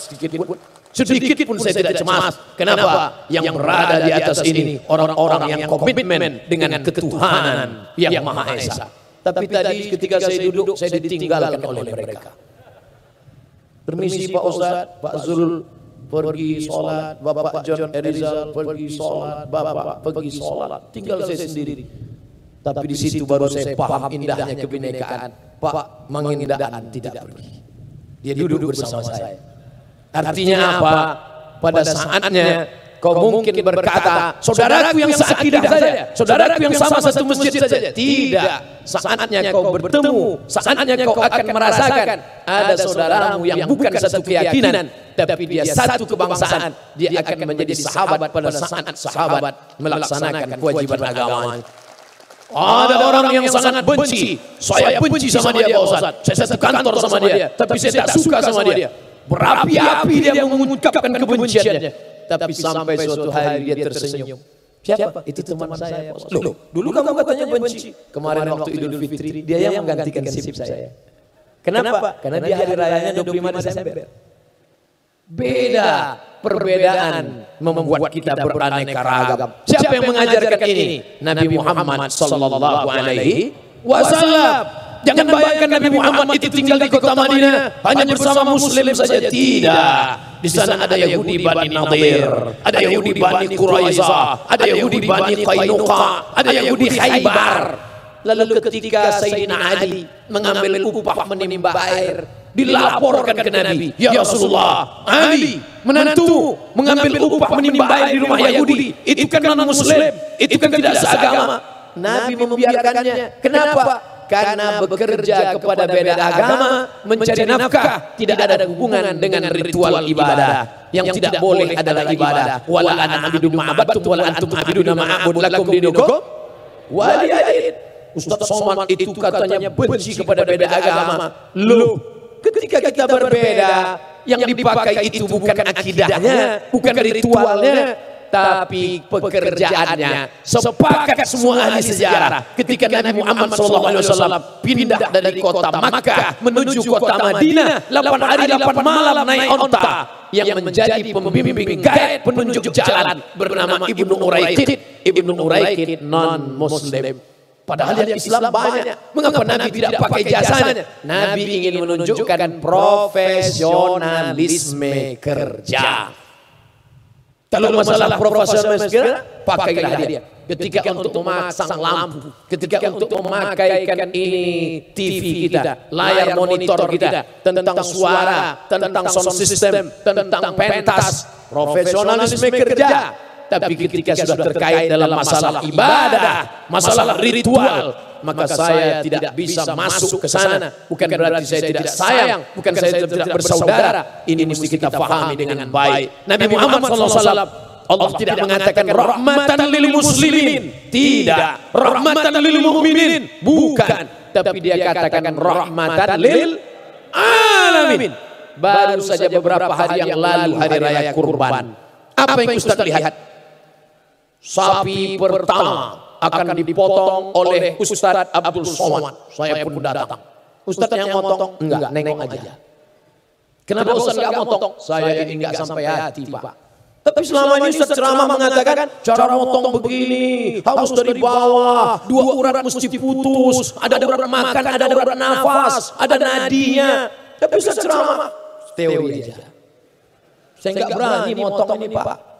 sedikit pun saya tidak cemas. Kenapa? Yang berada di atas ini orang-orang yang komitmen dengan ketuhanan yang Maha Esa. Tapi tadi ketika saya duduk, saya ditinggalkan oleh mereka. Permisi Pak Ustadz, Pak Zul pergi sholat, Bapak John Erizal pergi sholat, Bapak pergi sholat. Tinggal saya sendiri. Tapi di situ baru saya paham indahnya kebinekaan. Pak Mangindaan tidak pergi. Dia duduk bersama saya. Artinya apa? Pada saatnya kau mungkin berkata, saudaraku yang seakidah saja, saudaraku yang sama satu masjid saja. Tidak. Saatnya kau bertemu, saatnya kau akan merasakan ada saudaramu yang bukan satu keyakinan, tapi dia satu kebangsaan. Dia akan menjadi sahabat pada saat sahabat melaksanakan kewajiban agamanya. Ada orang yang sangat benci. Saya benci sama dia Pak Ustadz. Saya satu kantor sama dia, tapi saya tak suka sama dia. Berapi-api dia mengungkapkan kebenciannya. Tapi sampai suatu hari dia tersenyum. Siapa? Itu teman saya. Loh, dulu kamu katanya benci. Kemarin waktu Idul Fitri dia yang menggantikan sip saya. Kenapa? Karena dia hari rayanya 25 Desember. Beda. Perbedaan membuat kita beraneka ragam. Siapa yang mengajarkan ini? Nabi Muhammad sallallahu alaihi wasallam. Jangan bayangkan Nabi Muhammad itu tinggal di kota Madinah hanya bersama Muslim saja. Tidak. Di sana ada Yahudi Bani Nadir, ada Yahudi Bani Quraizah, ada Yahudi Bani Qainuqa, ada Yahudi Khaybar. Lalu ketika Sayyidina Ali mengambil upah menimba air, dilaporkan ke Nabi, ya Rasulullah, Ali menantu mengambil upah menimba air di rumah Yahudi, itu kan non Muslim, itu kan tidak seagama. Nabi membiarkannya. Kenapa? Karena bekerja kepada beda agama, mencari nafkah tidak ada hubungan dengan ritual ibadah. Yang tidak boleh adalah ibadah. Wala ana abidu ma'abattum wala antum abiduna ma'abud lakum dinukum waliyadin. Ustaz Somad itu katanya benci kepada beda agama. Loh, ketika kita berbeda, yang dipakai itu bukan akidahnya, bukan ritualnya, tapi pekerjaannya sepakat semua ahli sejarah ketika Nabi Muhammad SAW pindah dari kota Makkah menuju kota Madinah 8 hari 8 malam naik onta, yang menjadi pembimbing guide penunjuk jalan bernama Ibnu Uraikid. Ibnu Uraikid non muslim, padahal yang Islam banyak. Mengapa Nabi tidak pakai jasanya? Nabi ingin menunjukkan profesionalisme kerja. Kalau masalah profesionalisme, pakailah dia. Ketika untuk memasang lampu, ketika untuk memakaikan ini TV kita, layar monitor kita, tentang suara, tentang sound system, tentang pentas, profesionalisme kerja. Tapi ketika sudah terkait dalam masalah ibadah, masalah ritual, maka saya tidak bisa masuk ke sana. Bukan berarti saya tidak sayang, bukan saya tidak bersaudara. Ini mesti kita pahami dengan baik. Nabi Muhammad SAW, Allah tidak mengatakan rahmatan lil muslimin, tidak, rahmatan lil mu'minin, bukan, tapi dia katakan rahmatan lil alamin. Baru saja beberapa hari yang lalu hari raya kurban, apa yang Ustaz lihat? Sapi pertama akan dipotong oleh Ustaz Abdul Somad. Saya pun datang. Ustaz yang motong? Enggak, nengok aja. Kenapa Ustaz enggak motong? Saya ini enggak sampai hati, Pak. Tapi selama ini Ustaz ceramah mengatakan cara motong begini, harus dari bawah, 2 urat mesti putus, ada urat makan, ada urat nafas, ada nadinya. Tapi Ustaz ceramah teori aja. Saya enggak berani motong ini, Pak.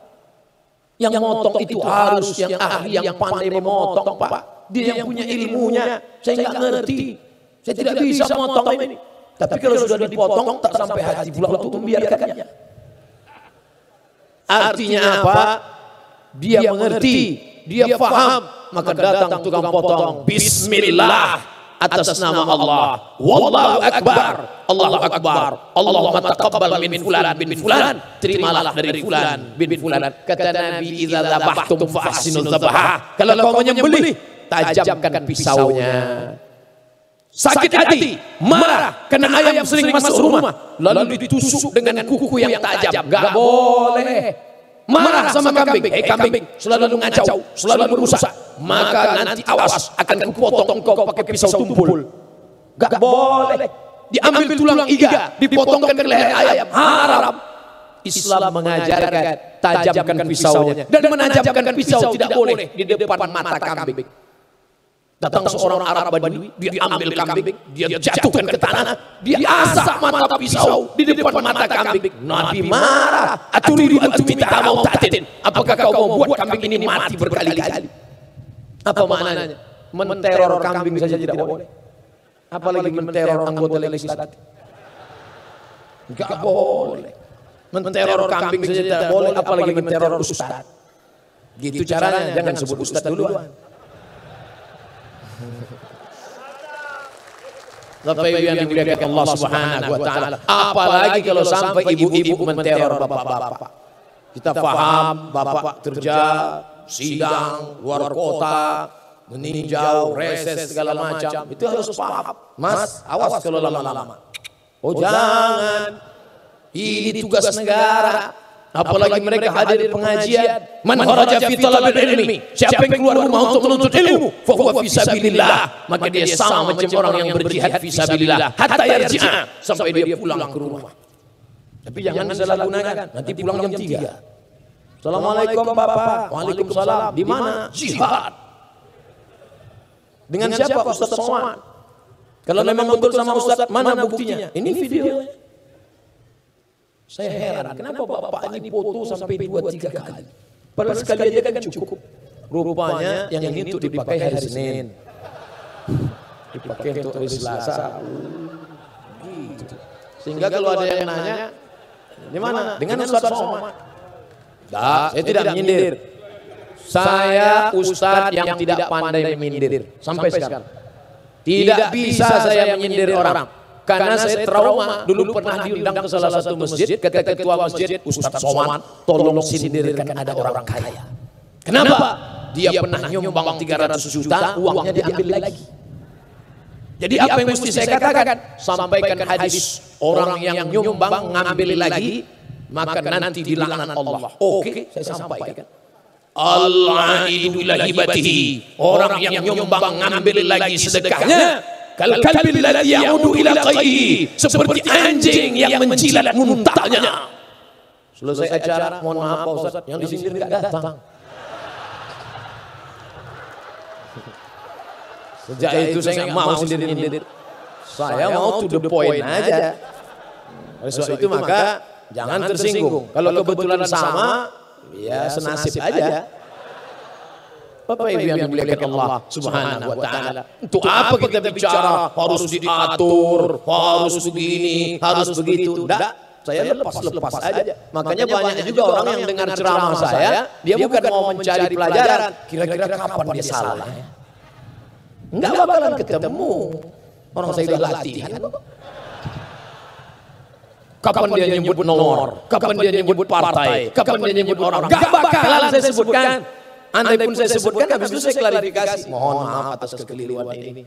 Yang motong itu harus yang ahli, yang pandai memotong, Pak. Dia yang punya ilmunya. Saya nggak ngerti. Saya tidak bisa motong ini. Tapi kalau sudah dipotong, tak sampai hati pula untuk membiarkannya. Artinya apa? Dia mengerti, dia paham. Maka datang tukang potong. Bismillah. Atas nama Allah, wallahu akbar, Allahu akbar, Allahumma taqabbal min fulan bin fulan, terimalah dari fulan bin fulan. Kata Nabi, idza dzabhtum fa ahsinul dzabha. Kalau kau menyembelih, tajamkan pisaunya. Sakit hati, marah karena ayam sering masuk rumah, lalu ditusuk dengan kuku yang tajam, enggak boleh. Marah sama kambing, kambing selalu ngacau, selalu merusak, maka nanti awas akan kupotong kau pakai pisau tumpul. Gak boleh. Diambil tulang iga, dipotongkan ke leher ayam, haram. Islam mengajarkan tajamkan pisaunya, dan menajamkan pisau tidak boleh di depan mata kambing. Datang seorang Arab Badui, dia ambil kambing, dia jatuhkan ke tanah, dia asak mata pisau di depan mata kambing. Nabi marah. Aturidu minta mau tatin. Apakah kau mau buat kambing ini mati berkali-kali? Apa maknanya? Menteror kambing saja tidak boleh, apalagi menteror anggota legislatif. Enggak boleh. Menteror kambing saja tidak boleh, apalagi menteror ustaz. Gitu caranya, jangan sebut ustaz duluan. Bapak Ibu yang dimuliakan Allah Subhanahu wa taala, apalagi kalau sampai ibu-ibu menteror bapak-bapak. Kita paham bapak kerja, sidang, luar kota, meninjau, reses segala macam. Itu harus paham. Mas, awas kalau lama-lama. Oh jangan. Ini tugas negara. Apalagi mereka hadir di pengajian. Man kharaja fi talabil ilmi, siapa yang keluar rumah untuk menuntut ilmu, fa huwa fi sabilillah, maka dia sama macam orang yang berjihad fi sabilillah hatta yarji'a, sampai dia pulang ke rumah. Tapi jangan disalahgunakan, nanti pulang jam 3. Assalamualaikum Bapak. Waalaikumsalam. Di mana? Jihad. Dengan siapa? Ustaz Somad. Kalau memang betul sama Ustaz, mana buktinya? Ini videonya. Saya heran, kenapa bapak ini foto sampai 2-3 kali? Padahal sekali aja kan cukup. Rupanya yang ini untuk dipakai hari Senin, dipakai untuk hari Selasa. Gitu. Sehingga kalau ada yang nanya, di mana? Dengan Ustaz Somad. Tidak, saya tidak menyindir. Saya Ustaz yang tidak pandai menyindir sampai sekarang. Tidak bisa saya menyindir orang. Karena saya trauma, dulu pernah diundang ke salah satu masjid, kata ketua masjid, Ustaz Somad, tolong sindirkan ada orang kaya. Kenapa? Dia pernah nyumbang 300 juta, uangnya diambil lagi. Jadi apa yang mesti saya katakan? Sampaikan hadis, orang yang nyumbang ngambil lagi, maka nanti dilaknat Allah. Oke, saya sampaikan. Al-aidu ila hibatihi, orang yang nyumbang ngambil lagi sedekahnya, kal kalbil ladzi ya'udu ila qaihi, seperti anjing yang menjilat muntahnya. Selesai acara, mohon maaf Pak Ustaz, yang disindir enggak datang. Sejak itu saya enggak mau sindir-sindir. Saya mau to the point aja. Oleh sebab itu maka jangan tersinggung. Kalau kebetulan sama, ya senasib aja. Bapak Ibu yang dimuliakan Allah Subhanahu wa taala. Untuk apa kita bicara harus diatur, harus begini, harus begitu? Enggak, saya lepas aja. Makanya banyak juga orang yang dengar ceramah saya, dia bukan mau mencari pelajaran, kira-kira kapan dia salah. Enggak bakalan ketemu. Orang saya udah latihan. Kapan dia nyebut nomor, kapan dia nyebut partai, kapan dia nyebut orang. Enggak bakalan saya sebutkan. Andai pun saya sebutkan, habis itu saya klarifikasi. Mohon maaf atas kekeliruan ini.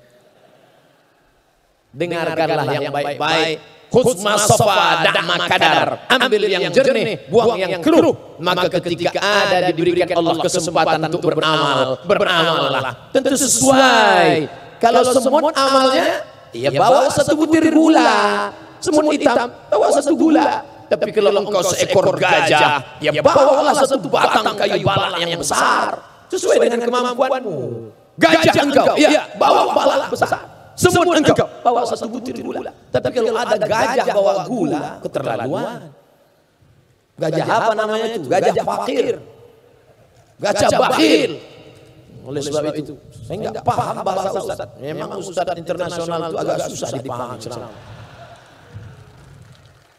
Dengarkanlah yang baik-baik. Khudz ma safa da'ma kadar. Ambil yang jernih, buang yang keruh. Maka ketika ada diberikan Allah kesempatan untuk beramal, beramallah. Tentu sesuai. Kalau semut amalnya, ya bawa 1 butir gula. Semut hitam, bawa 1 gula. Tapi kalau engkau seekor gajah, ya bawalah 1 batang kayu balak yang besar. Sesuai dengan kemampuanmu. Gajah engkau, ya bawa balak besar. Semut engkau, bawa 1 butir gula. Tapi kalau ada gajah bawa gula, keterlaluan. Gajah apa namanya itu? Gajah fakir. Gajah bakhil. Oleh sebab itu, saya enggak paham bahasa Ustaz. Memang Ustaz internasional itu agak susah dipahami.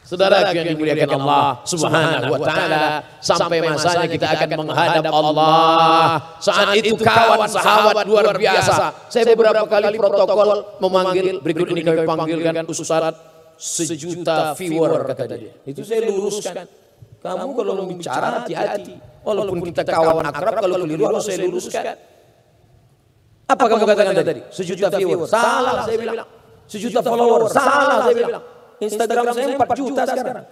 Saudara yang dimuliakan Allah Subhanahu wa taala, sampai masanya kita akan menghadap Allah. Saat itu kawan sahabat luar biasa. Saya beberapa kali protokol memanggil, berikut ini kami panggilkan Ustaz 1 juta viewer kata dia. Itu saya luruskan. Kamu kalau bicara hati-hati. Walaupun kita kawan akrab, kalau keliru harus saya luruskan. Apa kamu katakan tadi? 1 juta viewer. Salah saya bilang. 1 juta follower. Salah saya bilang. Instagram saya 4 juta sekarang.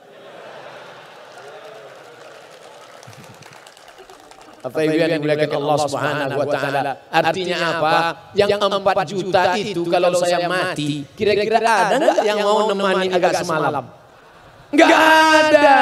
Apa yang dimuliakan Allah Subhanahu wa taala? Artinya apa? Yang 4 juta itu kalau saya mati, kira-kira ada enggak yang mau nemani agak semalam? Enggak ada.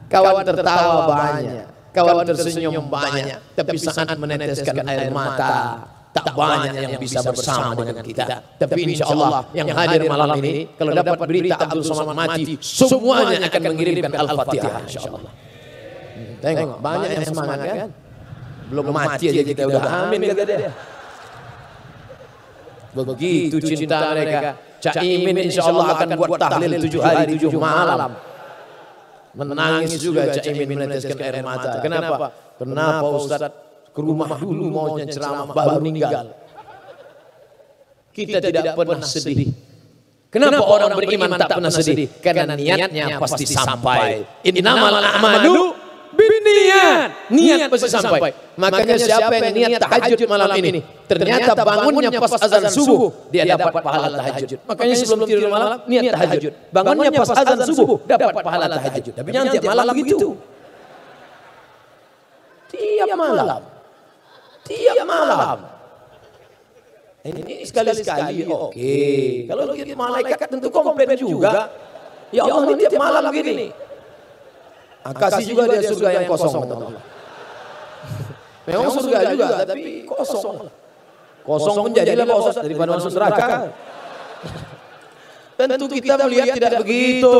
Kawan tertawa banyak, kawan tersenyum banyak, tapi saat meneteskan air mata, tak banyak yang bisa bersama dengan kita. Tapi insya Allah yang hadir malam ini, kalau dapat berita Abdul Somad mati, semuanya akan mengirimkan Al-Fatihah insya Allah. Tengok, banyak yang semangat kan? Belum mati aja kita udah amin kata dia. Begitu cinta mereka. Cak Imin insya Allah akan buat tahlil 7 hari 7 malam. Menangis juga Cak Imin meneteskan air mata. Kenapa? Kenapa Ustaz ke rumah dulu maunya ceramah baru meninggal? Kita tidak pernah sedih. Kenapa orang beriman tak pernah sedih? Karena niatnya pasti sampai. Innamal a'malu binniyat. Niat pasti sampai. Makanya siapa yang niat tahajud malam ini, ternyata bangunnya pas azan subuh, dia dapat pahala tahajud. Makanya sebelum tidur malam niat tahajud. Bangunnya pas azan subuh dapat pahala tahajud. Tapi nanti malam begitu. Tiap malam. Tiap malam. Ini sekali-sekali oke. Kalau kita malaikat tentu komplain juga. Ya Allah ini tiap malam begini. Kasih juga dia surga yang kosong. Memang surga juga tapi kosong. Kosong pun jadilah Pak Ustaz daripada masuk neraka. Tentu kita melihat tidak begitu.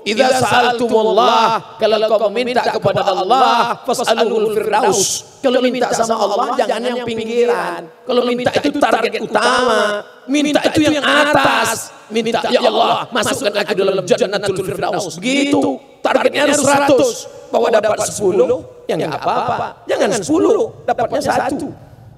Idza sa'altumullah, kalau kau minta kepada Allah, fas'alul firdaus. Kalau minta sama Allah jangan yang pinggiran. Kalau minta itu target utama, minta itu yang atas. Minta ya Allah, masukkan aku dalam jannatul firdaus. Begitu. Targetnya harus 100. Bahwa dapat 10, ya enggak apa-apa. Jangan 10, dapatnya 1.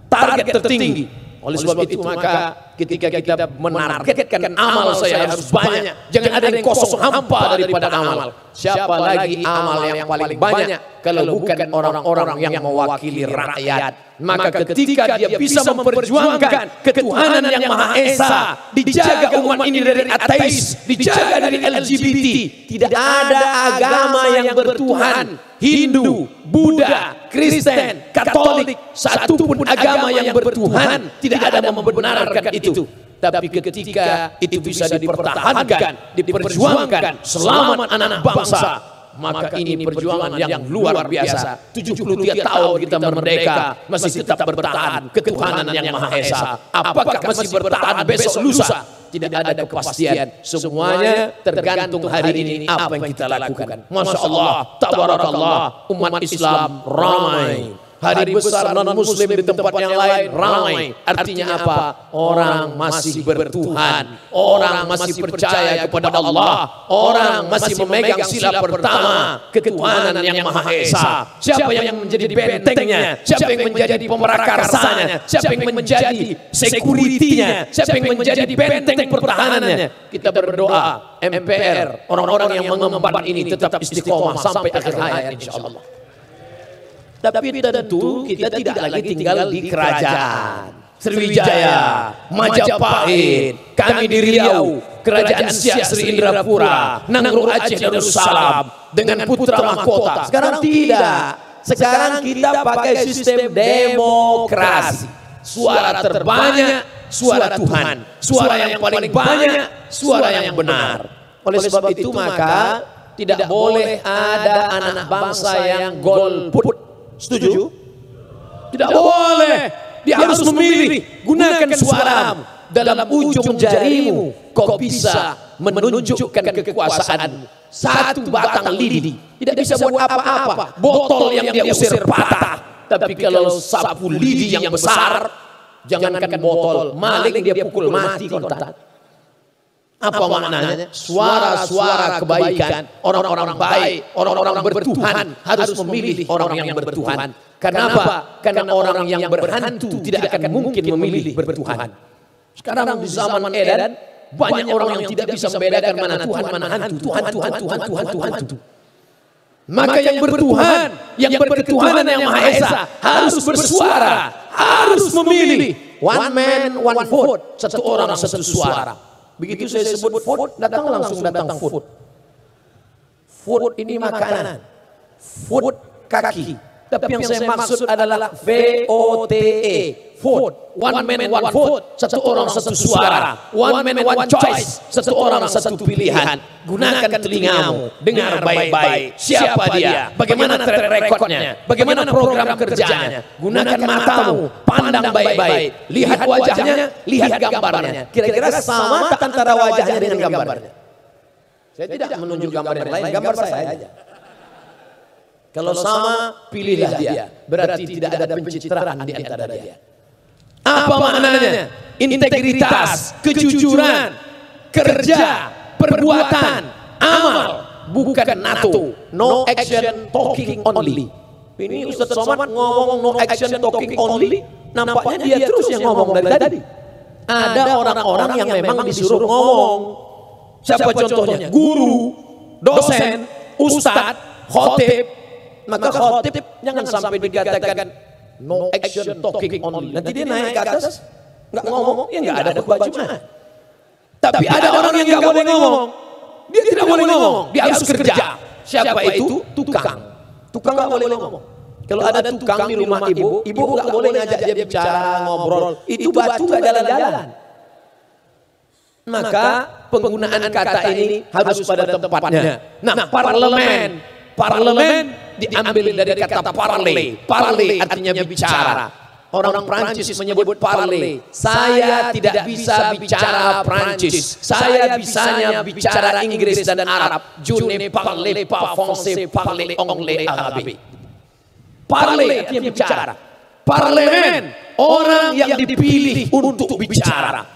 Target tertinggi. Oleh sebab itu maka ketika kita menargetkan amal saya harus banyak, jangan ada yang kosong hampa daripada amal. Siapa lagi amal yang paling banyak kalau bukan orang-orang yang mewakili rakyat. Maka ketika dia bisa memperjuangkan ketuhanan yang Maha Esa, dijaga umat ini dari ateis, dijaga dari LGBT, tidak ada agama yang bertuhan. Hindu, Buddha, Kristen, Katolik, satupun agama yang bertuhan tidak ada yang membenarkan itu. Tapi ketika itu bisa dipertahankan, diperjuangkan, selamat anak bangsa, maka ini perjuangan yang luar biasa. 73 tahun kita merdeka, masih tetap bertahan ketuhanan yang Maha Esa. Apakah masih bertahan besok lusa? Tidak ada kepastian. Semuanya tergantung hari ini apa yang kita lakukan. Masya Allah, tabarakallah, umat Islam ramai. Hari besar non-muslim di tempat yang lain ramai. Artinya apa? Orang masih bertuhan. Orang masih percaya kepada Allah. Orang masih memegang sila pertama, ketuhanan yang Maha Esa. Siapa yang menjadi bentengnya? Siapa yang menjadi pemerakarsanya? Siapa yang menjadi security-nya? Siapa yang menjadi benteng pertahanannya? Kita berdoa MPR, orang-orang yang mengemban ini tetap istiqomah sampai akhir hayat insyaallah. Tapi tentu kita tidak lagi tinggal di kerajaan Sriwijaya, Majapahit, kami di Riau, Kerajaan Siak Sri Indrapura, Nangro Aceh Darussalam dengan putra mahkota. Sekarang tidak. Sekarang kita pakai sistem demokrasi. Suara terbanyak, suara Tuhan. Suara yang paling banyak, suara yang benar. Oleh sebab itu maka tidak boleh ada anak bangsa yang golput. Setuju? Tidak boleh. Dia harus memilih. Gunakan suaramu. Dalam ujung jarimu kau bisa menunjukkan kekuasaan. Satu batang lidi tidak bisa buat apa-apa. Botol yang dia usir patah. Tapi kalau sapu lidi yang besar, jangankan botol, maling dia pukul mati kontan. Apa maknanya? Suara-suara kebaikan, orang-orang baik, orang-orang bertuhan harus memilih orang yang bertuhan. Kenapa? Karena orang yang berhantu tidak akan mungkin memilih bertuhan. Sekarang di zaman edan banyak orang yang tidak bisa membedakan mana Tuhan, mana hantu. Tuhan. Maka yang bertuhan, yang berketuhanan yang Maha Esa harus bersuara, harus memilih. One man, one vote. Satu orang, satu suara. Begitu saya sebut food, datang langsung datang food. Food ini makanan. Food kaki. Tapi yang saya maksud adalah VOTE. Food. One man, one vote. Satu orang, satu suara. One man, one choice. Satu orang, satu pilihan. Gunakan telingamu. Dengar baik-baik. Siapa dia? Bagaimana track recordnya? Bagaimana program kerjanya? Gunakan matamu. Pandang baik-baik. Lihat wajahnya, lihat gambarnya. Kira-kira sama antara wajahnya dengan gambarnya? Saya tidak menunjuk gambar yang lain, gambar saya aja. Kalau sama, pilihlah dia. Berarti tidak ada pencitraan di antara dia. Apa maknanya? Integritas, kejujuran, kerja, perbuatan, amal, bukan NATO. No action talking only. Ini Ustaz Somad ngomong no action talking only, nampaknya dia terus yang ngomong dari tadi. Ada orang-orang yang memang disuruh ngomong. Siapa contohnya? Guru, dosen, ustadz, khotib. Maka khotib jangan sampai dikatakan no action talking only. Nanti dia naik ke atas, nggak ngomong, ya nggak ada khutbah Jumat. Tapi ada orang yang nggak boleh ngomong. Dia tidak boleh ngomong, dia harus kerja. Siapa itu? Tukang. Tukang nggak boleh ngomong. Kalau ada tukang di rumah ibu nggak boleh ngajak dia bicara, ngobrol. Itu batu nggak jalan-jalan. Maka penggunaan kata ini harus pada tempatnya. Nah, parlemen diambil dari kata parler. Parler artinya bicara. Orang Prancis menyebut parler. Saya tidak bisa bicara Prancis. Saya bisanya bicara Inggris dan Arab. Je ne parle pas français, parle anglais arabe. Parler artinya bicara. Parlemen, orang yang dipilih untuk bicara.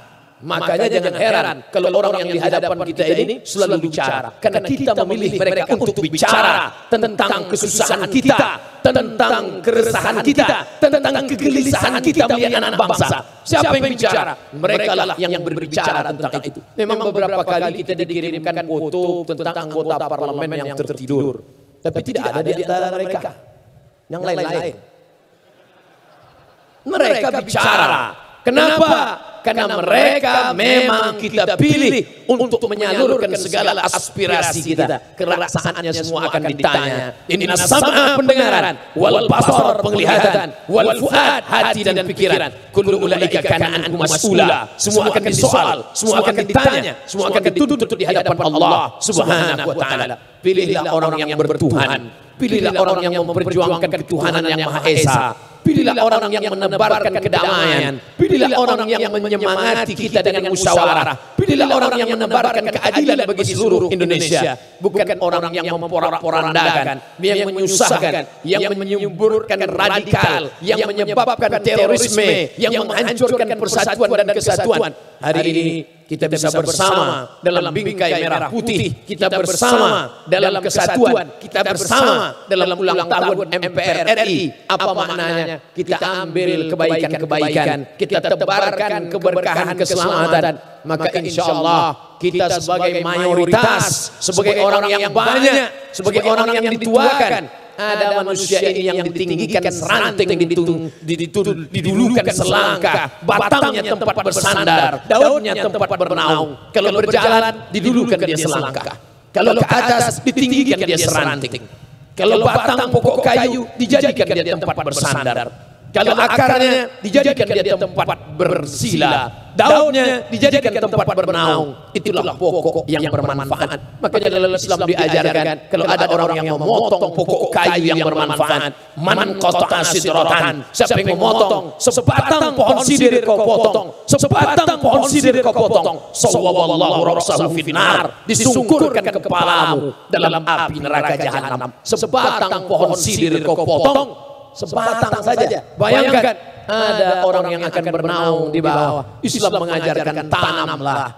Makanya jangan heran kalau orang yang di hadapan kita ini selalu bicara. Karena kita memilih mereka untuk bicara tentang kesusahan kita, tentang keresahan kita, tentang kegelisahan kita melihat anak bangsa. Siapa yang bicara? Mereka lah yang berbicara tentang itu. Memang beberapa kali kita dikirimkan foto tentang anggota parlemen yang tertidur. Tapi tidak ada di antara mereka yang lain-lain. Mereka bicara. Kenapa? Karena mereka memang kita pilih untuk menyalurkan segala aspirasi kita. Kerasaannya semua akan ditanya. Inna sam'a pendengaran, wal basar penglihatan, wal fuad hati dan pikiran. Kullu ulaika kana anhu mas'ula. Semua akan disoal, semua akan ditanya, semua akan dituntut di hadapan Allah Subhanahu wa taala. Pilihlah orang yang bertuhan. Pilihlah orang yang memperjuangkan ketuhanan yang Maha Esa. Pilihlah orang yang menebarkan kedamaian. Pilihlah orang yang menyemangati kita dengan musyawarah. Pilihlah orang yang menebarkan keadilan bagi seluruh Indonesia. Bukan orang yang memporak-porandakan, yang menyusahkan, yang menyuburkan radikal, yang menyebabkan terorisme, yang menghancurkan persatuan dan kesatuan. Hari ini kita bisa bersama dalam bingkai merah putih, kita bersama dalam kesatuan, kita bersama dalam ulang tahun MPR RI. Apa maknanya? Kita ambil kebaikan-kebaikan, kita tebarkan keberkahan keselamatan. Maka insya Allah kita sebagai mayoritas, sebagai orang yang banyak, sebagai orang yang dituakan, ada manusia ini yang ditinggikan seranting, didulukan selangkah, batangnya tempat bersandar, daunnya tempat bernaung. Kalau berjalan didulukan dia selangkah, kalau ke atas ditinggikan dia seranting. Kalau batang pokok kayu dijadikan dia tempat bersandar. Kalau akarnya dijadikan dia tempat bersila, daunnya dijadikan tempat bernaung. Itulah pokok yang bermanfaat. Makanya dalam Islam diajarkan kalau ada orang yang memotong pokok kayu yang bermanfaat, man qata'a sidratan, siapa yang memotong sebatang pohon sidir kau potong, sebatang pohon sidir kau potong, sawwaballahu ra'sahu finnar, disungkurkan kepalamu dalam api neraka jahanam. Sebatang pohon sidir kau potong, sebatang saja. Bayangkan ada orang yang akan bernaung di bawah. Islam mengajarkan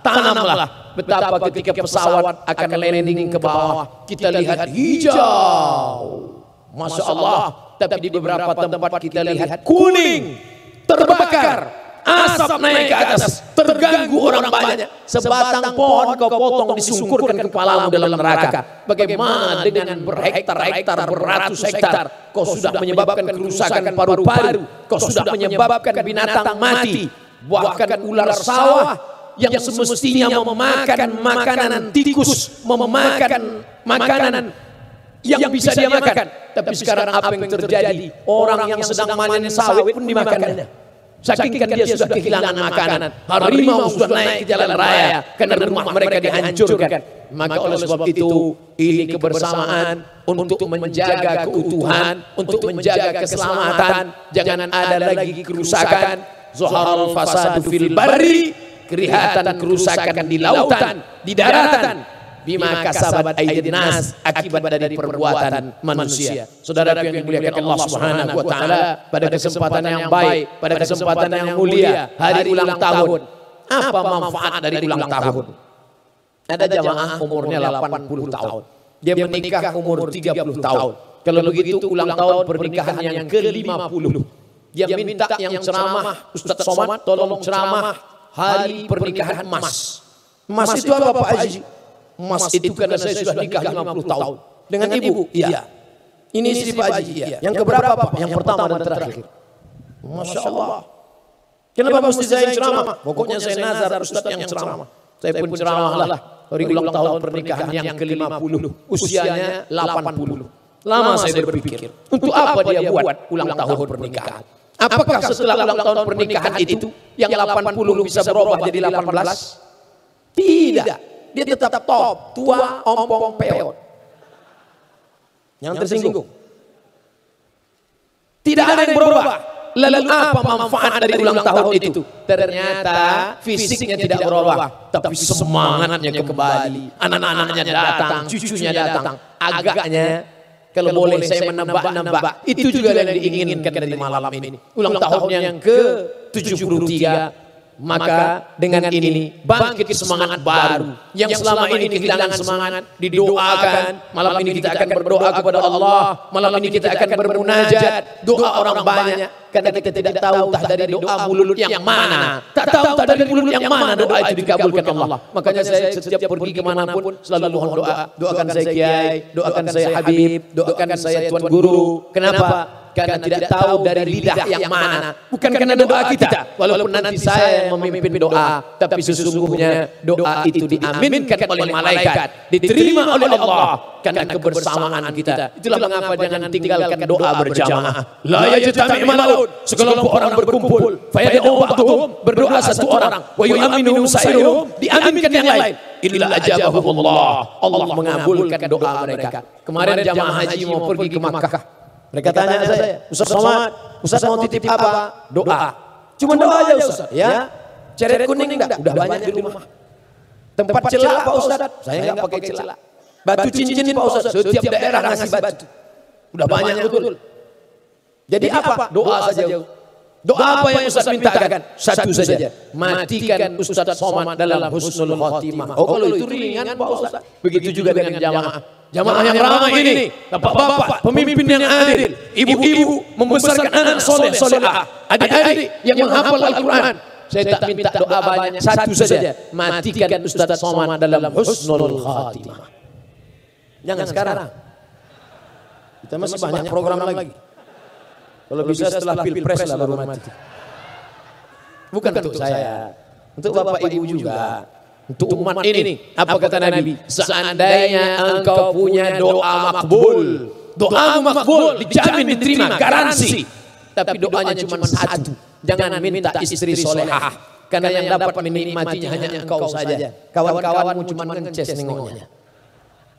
tanamlah. Betapa ketika pesawat akan landing ke bawah, kita lihat hijau, Masya Allah. Tapi di beberapa tempat kita lihat kuning, terbakar. Asap naik ke atas, terganggu orang banyak. Sebatang pohon kau potong, disungkurkan kepalamu dalam neraka. Bagaimana dengan berhektar-hektar, beratus hektar? Kau sudah menyebabkan kerusakan paru-paru. Kau sudah menyebabkan binatang mati. Bahkan ular sawah yang semestinya memakan makanan tikus, memakan makanan yang bisa dia makan. Tapi sekarang apa yang terjadi? Orang yang sedang panen sawit pun dimakannya. Saking kan dia sudah kehilangan makanan. Harimau sudah naik ke jalan raya karena rumah mereka dihancurkan. Maka oleh sebab itu ini kebersamaan untuk menjaga keutuhan, untuk menjaga keselamatan. Jangan ada lagi kerusakan. Zuharul fasadu fil barri, kelihatan kerusakan di lautan, di daratan. Bima kasabat aydin nas, akibat dari perbuatan manusia. Saudara yang dimuliakan Allah Subhanahu wa taala, pada kesempatan yang baik, pada kesempatan yang mulia, hari ulang tahun. Apa manfaat dari ulang tahun? Ada jamaah umurnya 80 tahun. Dia menikah umur 30 tahun. Kalau begitu ulang tahun pernikahan yang ke-50. Dia minta yang ceramah, Ustaz Somad tolong ceramah hari pernikahan emas. Emas itu apa Pak Haji? Emas itu karena saya sudah nikah 50 tahun dengan ibu. Iya. Ini istri Pak Haji. Iya. Yang keberapa Pak? Yang pertama dan terakhir. Masya Allah. Kenapa mesti saya yang ceramah? Pokoknya saya nazar Ustaz yang ceramah. Saya pun ceramah lah. Hari ulang tahun pernikahan yang ke-50. Usianya 80. Lama saya berpikir. Untuk apa dia buat ulang tahun pernikahan? Apakah setelah ulang tahun pernikahan itu yang 80 bisa berubah jadi 18? Tidak. Dia tetap top, tua, ompong, peot. Yang tersinggung. Tidak ada yang berubah. Lalu apa manfaat dari ulang tahun itu? Ternyata fisiknya tidak berubah, tapi semangatnya kembali. Anak-anaknya datang, cucunya datang. Agaknya, kalau boleh saya menebak-nebak, itu juga yang diinginkan dari malam ini. Ulang tahun yang ke-73. Maka dengan ini bangkit semangat baru yang selama ini kehilangan semangat, didoakan. Malam ini kita akan berdoa kepada Allah, malam ini kita akan bermunajat. Doa orang banyak karena kita tidak tahu entah dari doa mulut yang mana, tak tahu entah dari mulut yang mana doa itu dikabulkan Allah. Makanya saya setiap pergi kemanapun selalu mohon doa. Doakan saya Kiai, doakan saya Habib, doakan saya Tuan Guru. Kenapa? Karena tidak tahu dari lidah yang mana. Bukan karena doa kita. Walaupun nanti saya yang memimpin doa, tapi sesungguhnya doa itu diaminkan oleh malaikat, diterima oleh Allah karena kebersamaan kita. Itulah mengapa jangan tinggalkan doa berjamaah. La yajtami' malaun, sekelompok orang berkumpul, fayad'u ba'dhum, berdoa satu orang, wa yu'minu sa'iruhum, diaminkan yang lain. Illa ajabahumullah, Allah mengabulkan doa mereka. Kemarin jamaah haji mau pergi ke Makkah. Mereka tanya saya, Ustaz Somad, Ustaz mau titip apa? Doa. Cuma doa aja Ustaz, ya. Ceret kuning enggak? Udah banyak di rumah. Tempat celak Pak Ustaz, saya enggak pakai celak. Batu cincin Pak Ustaz, setiap daerah ngasih batu. Udah banyak betul. Jadi apa? Doa saja. Doa apa yang Ustaz mintakan? Satu saja. Matikan Ustaz Somad dalam husnul khotimah. Oh kalau itu ringan Pak Ustaz. Begitu juga dengan jamaah. Jamaah yang ramai ini, bapak-bapak, pemimpin yang adil, ibu-ibu membesarkan anak soleh, solehah, adik-adik yang menghafal Al-Quran. Saya tak minta doa banyak, satu saja, matikan Ustaz Somad dalam husnul khatimah. Jangan sekarang. Kita masih banyak program lagi. Kalau bisa setelah pilpres lah baru mati. Bukan untuk saya, untuk bapak ibu juga. Untuk umat ini, apa kata Nabi? Seandainya engkau punya doa makbul, doa makbul dijamin diterima, garansi. Tapi doanya cuma satu, jangan minta istri solehah, karena yang dapat menikmatinya hanya engkau saja. Kawan-kawanmu cuma ngences nengoknya.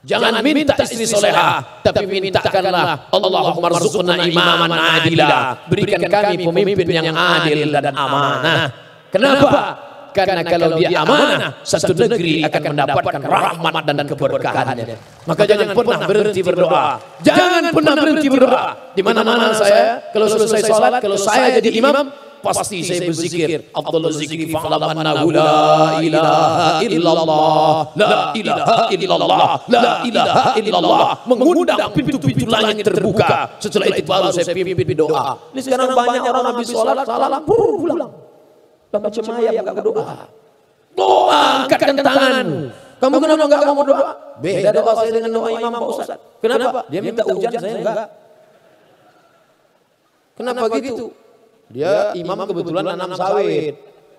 Jangan minta istri solehah, tapi mintakanlah Allahumma rzuqna imaman adila, berikan kami pemimpin yang adil dan amanah. Kenapa? Karena kalau dia amanah, satu negeri akan mendapatkan rahmat dan keberkahannya. Maka jangan pernah berhenti berdoa. Jangan pernah berhenti berdoa. Di mana-mana saya, kalau selesai sholat, kalau saya jadi imam, pasti saya berzikir. Afdhalul zikri fa'lam annahu la ilaha illallah, la ilaha illallah, la ilaha illallah. Mengundang pintu-pintu langit terbuka. Setelah itu baru saya pimpin doa. Ini sekarang banyak orang habis sholat, salam, pulang. Macam ayam enggak berdoa. Doa, angkatkan tanganmu. Kamu kenapa enggak mau berdoa? Beda doa saya dengan doa Imam Pak Ustaz. Kenapa? Dia minta hujan, saya enggak. Kenapa gitu? Dia imam kebetulan nanam sawit.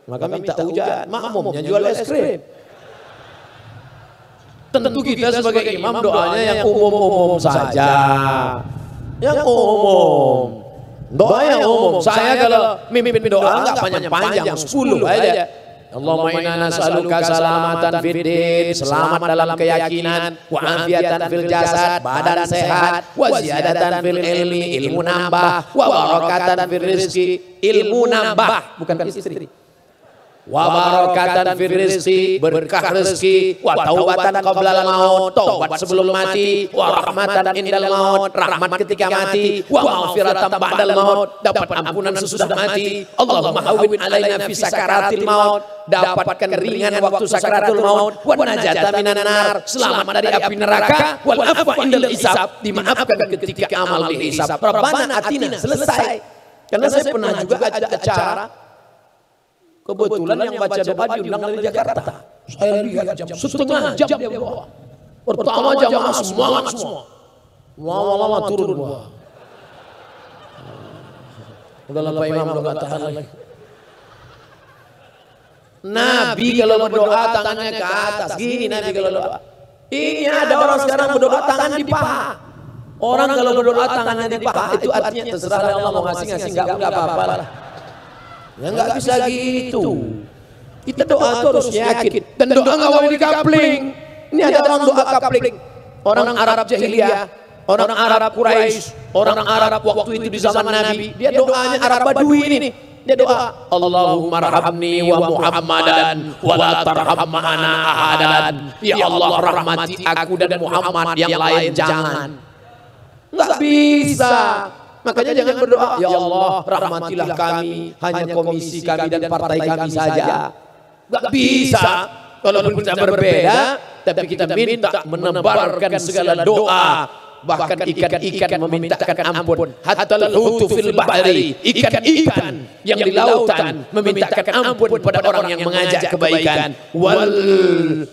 Maka minta hujan, makmumnya jual es krim. Tentu kita sebagai imam doanya yang umum-umum saja. Yang umum. Doa yang umum. Saya kalau mimpin doa enggak panjang-panjang, 10 aja. Allahumma inna nas'aluka salamatan fid din, selamat dalam keyakinan, wa afiatan fil jasad, badan sehat, wa ziyadatan fil ilmi, ilmu nambah, wa barakatan fil rizki, ilmu nambah, bukan istri. Wa barakatan fil rizki, berkah rezeki, wa taubatan qabla al-maut, taubat sebelum mati, wa rahmatan indal maut, rahmat ketika mati, wa maghfiratan ba'dal maut, dapat ampunan sesudah mati. Allahumma hawwin alaina fi sakaratil maut, dapatkan ringan waktu sakaratul maut, wa najatan minan nar, selamat dari api neraka, wal afwa indal hisab, dimaafkan ketika amal dihisab. Rabbana atina, selesai. Karena saya pernah juga ada acara. Kebetulan yang baca doa diundang dari Jakarta. Saya lihat jam setengah jam dia bawa. Pertama jamaah semangat semua. Lama-lama turun bawah. Udah Pak Imam udah gak tahan lagi. Nabi kalau berdoa tangannya ke atas. Gini Nabi kalau doa. Ini ada orang sekarang berdoa tangan di paha. Orang kalau berdoa tangannya di paha itu artinya terserah Allah mau ngasih enggak apa-apa lah. Ya enggak bisa gitu. Kita doa terus yakin. Dan doa enggak boleh dikapling. Ini ada orang doa kapling. Orang Arab jahiliyah, orang Arab Quraisy, orang Arab waktu itu di zaman Nabi. Dia doanya Arab Badui ini. Dia doa, Allahumma rahamni wa Muhammadan wa la tarham ma'ana ahadan. Ya Allah rahmati aku dan Muhammad, yang lain jangan. Enggak bisa. Makanya jangan berdoa, ya Allah rahmatilah kami, hanya komisi kami dan partai kami saja. Gak bisa. Walaupun kita berbeda, tapi kita minta menebarkan segala doa. Bahkan ikan-ikan memintakan ampun. Hatta al-hutu fil bahri, ikan-ikan yang di lautan memintakan ampun pada orang yang mengajak kebaikan. Wal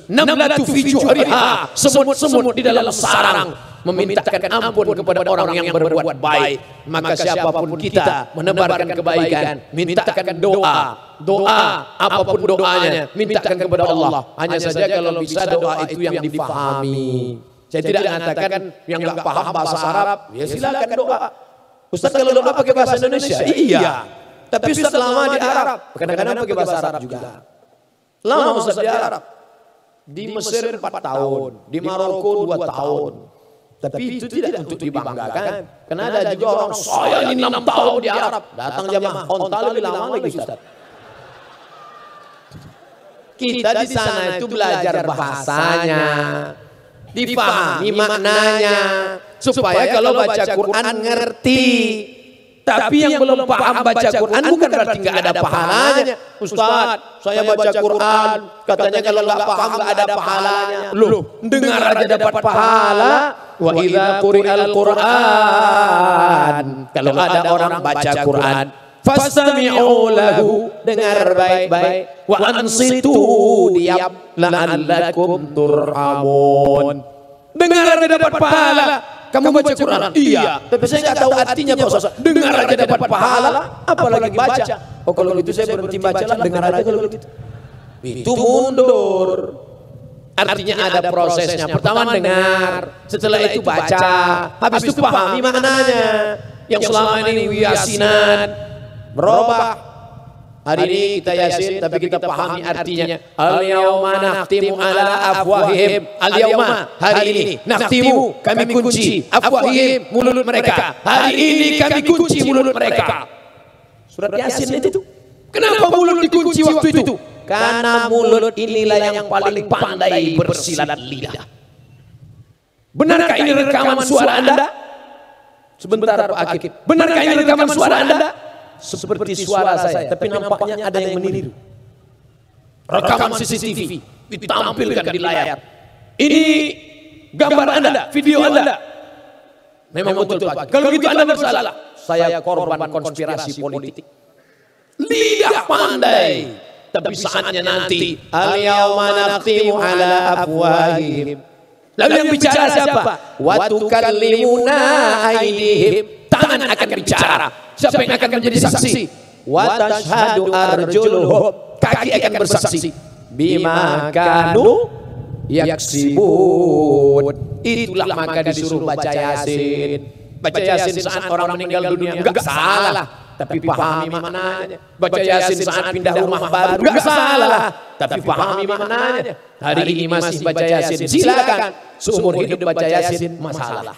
namlatu fi juhriha, semut-semut di dalam sarang memintakan ampun kepada orang yang berbuat baik. Maka siapapun kita menebarkan kebaikan, mintakan doa apapun doanya, mintakan kepada Allah. Hanya saja kalau bisa doa itu yang difahami. Saya tidak mengatakan yang nggak paham bahasa Arab, ya silakan doa. Ustaz kalau doa pakai bahasa Indonesia, iya. Tapi Ustaz lama di Arab, kadang-kadang pakai bahasa Arab juga. Lama Ustaz di Arab. Di Mesir 4 tahun, di Maroko 2 tahun. Tapi itu tidak untuk dibanggakan. Karena ada juga orang, saya ini 6 tahun di Arab. Datang jamaah, onta lebih lama lagi Ustaz. Kita di sana itu belajar bahasanya, dipahami maknanya, supaya kalau baca Quran ngerti. Tapi yang belum paham baca Quran bukan berarti nggak ada pahalanya. Ustaz, saya baca Quran, katanya kalau nggak paham nggak ada pahalanya. Loh, dengar aja dapat pahala. Wa idza quri'al Quran, kalau ada orang baca Quran, fastami'u lahu, dengar baik-baik, wa ansitu, diam, la'allakum turhamun. Dengar aja dapat pahala. Kamu baca Quran? Iya. Tapi saya nggak tahu artinya Pak Ustaz. Dengar aja dapat pahala, apalagi baca. Oh kalau gitu saya berhenti baca lah, dengar aja kalau gitu. Itu mundur. Artinya ada prosesnya. Pertama dengar, setelah itu baca, habis itu pahami maknanya. Yang selama ini yasinan berubah. Hari ini kita yasin tapi kita pahami artinya. Al-yawma nakhtimu ala afwahihim. Al-yawma, hari ini, nakhtimu, kami kunci afwahihim, mulut mereka. Hari ini kami kunci mulut mereka. Surat Yasin itu. Kenapa mulut dikunci waktu itu? Karena mulut inilah yang paling pandai bersilat lidah. Benarkah ini rekaman suara Anda? Sebentar Pak Akib. Benarkah ini rekaman suara Anda? Seperti suara saya, tapi nampaknya ada yang meniru. Rekaman CCTV ditampilkan di layar. Ini gambar Anda, video Anda. Memang betul Pak. Kalau gitu Anda bersalah. Saya korban konspirasi politik. Lidah pandai. Tapi saatnya nanti, al-yawma nakhtimu ala afwahihim. Lalu yang bicara siapa? Wa tukallimuna aydihim. Tangan akan bicara. Siapa yang akan menjadi saksi? Wa tashhadu arjuluhum. Kaki akan bersaksi. Bima kanu yaksibun. Itulah maka disuruh baca Yasin. Baca Yasin saat orang meninggal dunia enggak salah, tapi pahami maknanya. Baca Yasin saat pindah rumah baru enggak salah, tapi pahami maknanya. Hari ini masih baca Yasin, silakan. Seumur hidup baca Yasin masalah.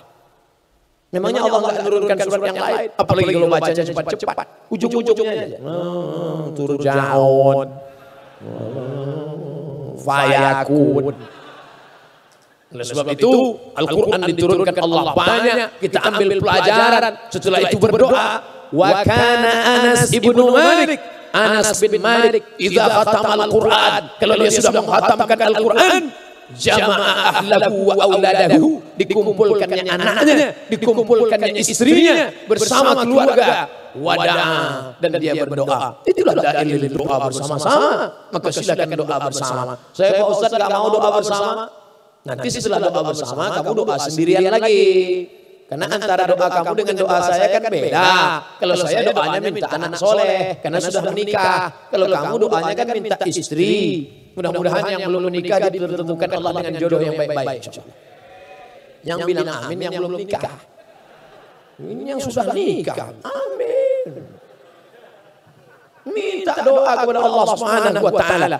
Memangnya Allah enggak menurunkan surat yang lain? Apalagi kalau bacanya cepat-cepat. Ujung-ujungnya aja. Turja'un. Fayakun. Oleh sebab itu Al-Quran diturunkan Allah banyak, kita ambil pelajaran, setelah itu berdoa. Wa kana Anas ibnu Malik, Anas bin Malik, idza khatamal Quran, kalau dia sudah menghatamkan Al-Quran, jama'a ahlahu wa auladahu, dikumpulkannya anaknya, dikumpulkannya istrinya bersama keluarga, wada'a, dan dia berdoa. Itulah dalil doa bersama-sama. Maka silakan doa bersama. Saya Pak Ustaz enggak mau doa bersama. Nanti setelah doa bersama kamu doa sendirian lagi. Karena antara doa kamu dengan doa saya kan beda. Kalau saya doanya minta anak soleh karena sudah menikah. Kalau kamu doanya kan minta istri. Mudah-mudahan yang belum menikah dipertemukan Allah dengan jodoh yang baik-baik. Yang bilang amin yang belum menikah. Ini yang sudah nikah. Amin. Minta doa kepada Allah Subhanahu wa taala.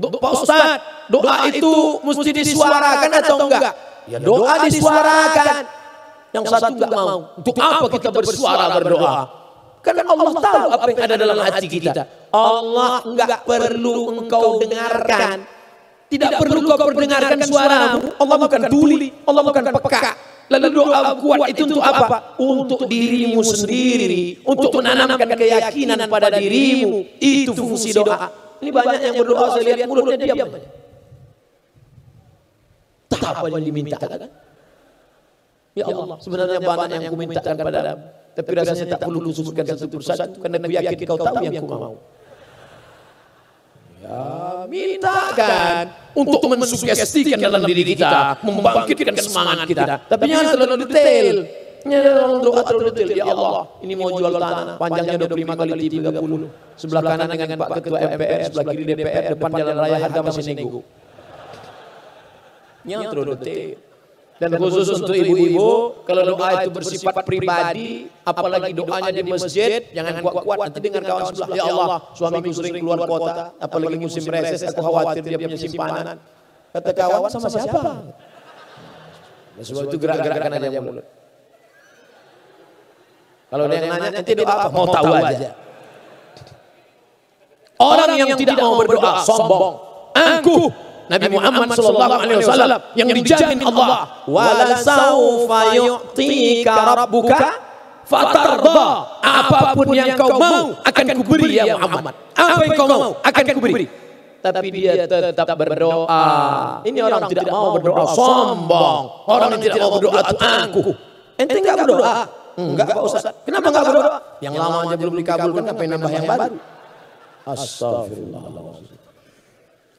Pak Ustaz, doa itu mesti disuarakan atau enggak? Ya doa disuarakan. Yang satu enggak mau. Untuk apa kita bersuara berdoa? Karena Allah tahu apa yang ada dalam hati kita. Allah enggak perlu engkau dengarkan. Tidak perlu kau perdengarkan suaramu. Allah bukan tuli, Allah bukan peka. Lalu doa kuat itu untuk apa? Untuk dirimu sendiri, untuk menanamkan keyakinan pada dirimu. Itu fungsi doa. Ini banyak yang berdoa saya lihat mulutnya diam. Tak apa yang dimintakan. Ya Allah, sebenarnya banyak yang ku mintakan padamu, tapi rasanya tak perlu ku sebutkan satu persatu karena ku yakin kau tahu yang ku mau. Ya, mintakan untuk mensugestikan dalam diri kita, membangkitkan semangat kita. Tapi jangan terlalu detail. Dalam doa terlalu detail. Ya Allah, ini mau jual tanah, panjangnya 25 kali 30. Sebelah kanan dengan Pak Ketua MPR, sebelah kiri DPR, depan jalan raya harga masih nego. Yang terlalu detail. Dan khusus untuk ibu-ibu, kalau doa itu bersifat pribadi, apalagi doanya di masjid, jangan kuat-kuat nanti dengan kawan sebelah. Ya Allah, suamiku sering keluar kota, apalagi musim reses, aku khawatir dia punya simpanan. Kata kawan, sama siapa? Nah, sebab itu gerak-gerakkan aja mulut. Kalau ada yang nanya, nanti doa apa? Mau tahu aja. Orang yang tidak mau berdoa, sombong, angkuh. Nabi Muhammad SAW yang dijamin Allah, wala saufa yu'tika rabbuka fatarda, apapun yang kau mau akan kuberi ya Muhammad, apa yang kau mau akan kuberi. Tapi dia tetap berdoa. Ini orang tidak mau berdoa, sombong. Orang yang tidak mau berdoa itu angkuh. Ente enggak berdoa? Enggak Pak Ustaz. Kenapa enggak berdoa? Yang lama aja belum dikabulkan, ngapain nambah yang baru? Astagfirullahaladzim.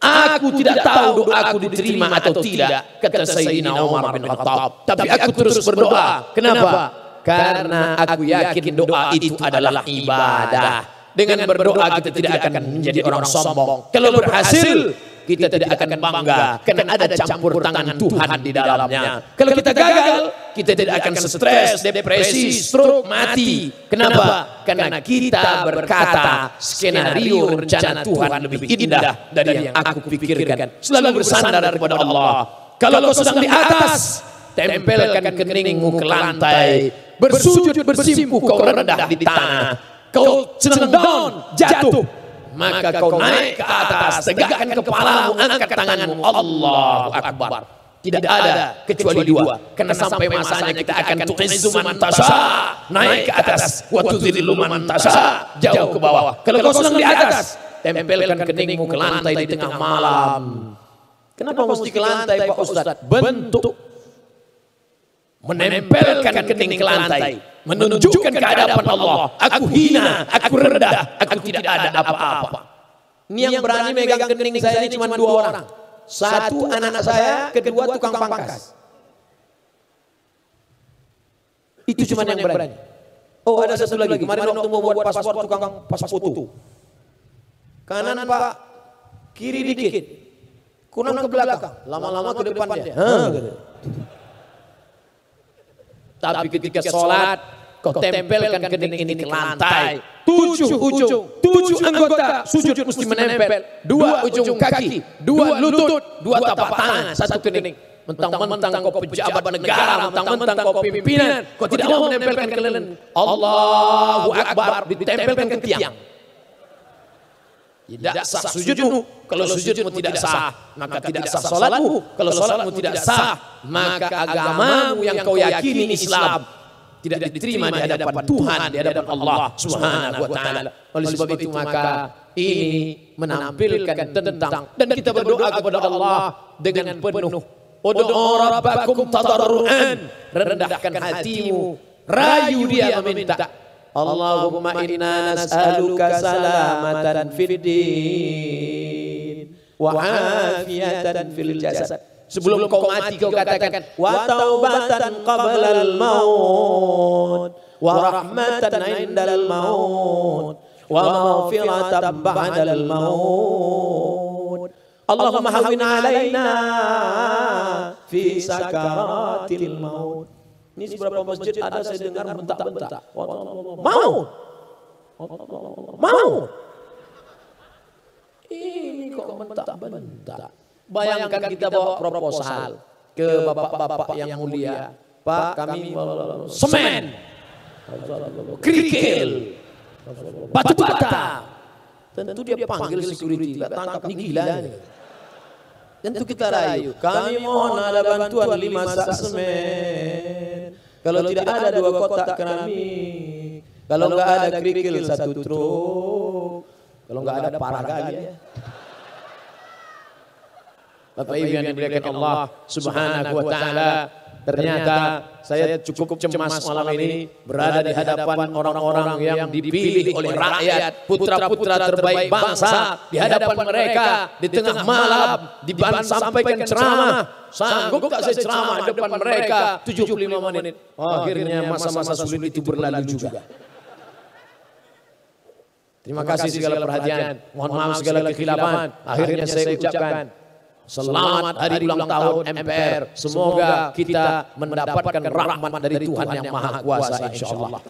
Aku tidak tahu doaku diterima atau tidak, kata Sayyidina Umar bin Khattab. Tapi aku terus berdoa. Kenapa? Karena aku yakin doa itu adalah ibadah. Dengan berdoa kita tidak akan menjadi orang sombong. Kalau berhasil, kita tidak akan bangga karena ada campur tangan Tuhan di dalamnya. Kalau kita gagal, kita tidak akan stres, depresi, stroke, mati. Kenapa? Karena kita berkata skenario rencana Tuhan lebih indah dari yang aku pikirkan. Selalu bersandar kepada Allah. Kalau kau sedang di atas, tempelkan keningmu ke lantai. Bersujud bersimpuh kau rendah di tanah. Kau sedang down, jatuh, maka kau naik ke atas, tegakkan kepalamu, angkat tanganmu, Allahu Akbar. Tidak ada kecuali dua. Karena sampai masanya kita akan tu'izzu man tasha, naik ke atas, wa tudhillu man tasha, jauh ke bawah. Kalau kau sedang di atas, tempelkan keningmu ke lantai di tengah malam. Kenapa mesti ke lantai Pak Ustaz? Bentuk menempelkan kening ke lantai, menunjukkan kehadapan Allah. Aku hina, aku rendah, aku tidak ada apa-apa. Ini yang berani megang kening saya ini cuma dua orang. Satu anak saya, kedua tukang pangkas. Itu cuma yang berani. Oh ada satu lagi, kemarin waktu mau buat paspor, tukang pas foto. Kanan Pak, kiri dikit, kurang ke belakang, lama-lama ke depan dia. Tapi ketika sholat, kau tempelkan kening ini ke lantai. 7 ujung, 7 anggota sujud mesti menempel. 2 ujung kaki, 2 lutut, 2 tapak tangan, 1 kening. Mentang-mentang kau pejabat negara, mentang-mentang kau pimpinan, kau tidak mau menempelkan kening. Allahu Akbar, ditempelkan ke tiang. Tidak sah sujudmu. Kalau sujudmu tidak sah, maka tidak sah salatmu. Kalau salatmu tidak sah, maka agamamu yang kau yakini Islam tidak diterima di hadapan Tuhan, di hadapan Allah Subhanahu wa taala. Oleh sebab itu maka ini menampilkan tentang dan kita berdoa kepada Allah dengan penuh ud'u rabbakum tadarruan, rendahkan hatimu, rayu dia meminta. Allahumma inna nas'aluka salamatan fid din wa afiyatan fil jasad. Sebelum kau mati kau katakan wa taubatan qablal maut wa rahmatan indal maut wa maghfiratan ba'dal maut. Allahumma hawwin alaina fi sakaratil maut. Ini beberapa masjid ada saya dengar bentak-bentak. Mau. Ini kok bentak-bentak. Bayangkan kita bawa proposal ke bapak-bapak yang mulia. Pak, kami semen, kerikil, batu bata. Tentu dia panggil security, tangkap ini gila nih. Tentu kita rayu. Kami mohon ada bantuan 5 sak semen. Kalau tidak ada 2 kotak keramik, kalau nggak ada kerikil 1 truk, kalau nggak ada parah kali ya. Bapak Ibu yang dimuliakan Allah Subhanahu wa taala, ternyata saya cukup cemas malam ini berada di hadapan orang-orang yang dipilih oleh rakyat, putra-putra terbaik bangsa, di hadapan mereka di tengah malam sampaikan ceramah. Sanggup tak saya ceramah di depan mereka 75 menit. Akhirnya masa-masa sulit itu berlalu juga. Terima kasih segala perhatian, mohon maaf segala kekhilafan. Akhirnya saya ucapkan selamat hari ulang tahun MPR. Semoga kita mendapatkan rahmat dari Tuhan yang Maha Kuasa insyaallah.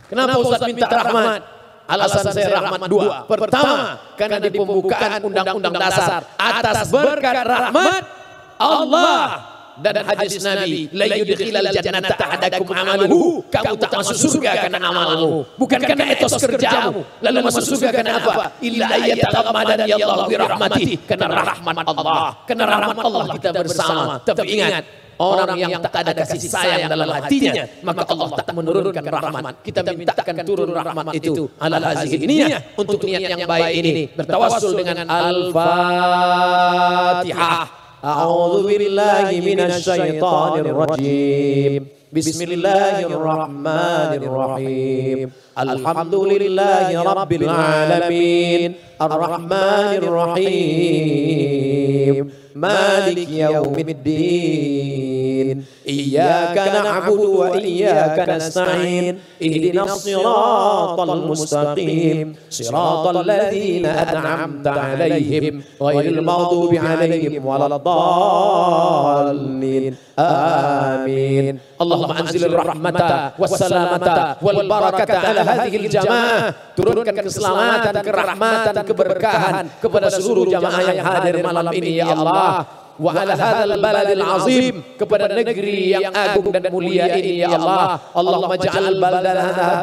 Kenapa Ustaz minta rahmat? Alasan saya rahmat 2. Pertama, karena di pembukaan Undang-Undang Dasar atas berkat rahmat Allah dan hadis Nabi, la yudkhilal jannata ahadakum amaluhu, kamu tak masuk surga karena amalmu, bukan karena etos kerjamu. Lalu masuk surga karena apa? Illa ayataghammadani Allah bi rahmatihi, karena rahmat Allah. Karena rahmat Allah kita bersama. Tapi ingat, orang yang tak ada kasih sayang dalam hatinya, maka Allah tak menurunkan rahmat. Kita mintakan turun rahmat itu ala hazihi niyah, untuk niat yang baik ini, bertawassul dengan Al-Fatihah. A'udzu billahi minasy syaithanir rajim. Bismillahirrahmanirrahim. Alhamdulillahi rabbil alamin. Arrahmanir rahim. Maliki yaumiddin. Iyyaka na'budu wa iyyaka nasta'in. Ihdinas siratal mustaqim. Siratal ladzina an'amta 'alaihim ghairil maghdubi 'alaihim waladdallin. Amin. Allahumma anzilil rahmata wassalamata wal barakata ala hadhil jamaah. Turunkan keselamatan, kerahmatan, keberkahan kepada seluruh jamaah yang hadir malam ini ya Allah. Wa ala hadzal baladil azim, kepada negeri yang agung dan mulia ini ya Allah. Allahumma ja'al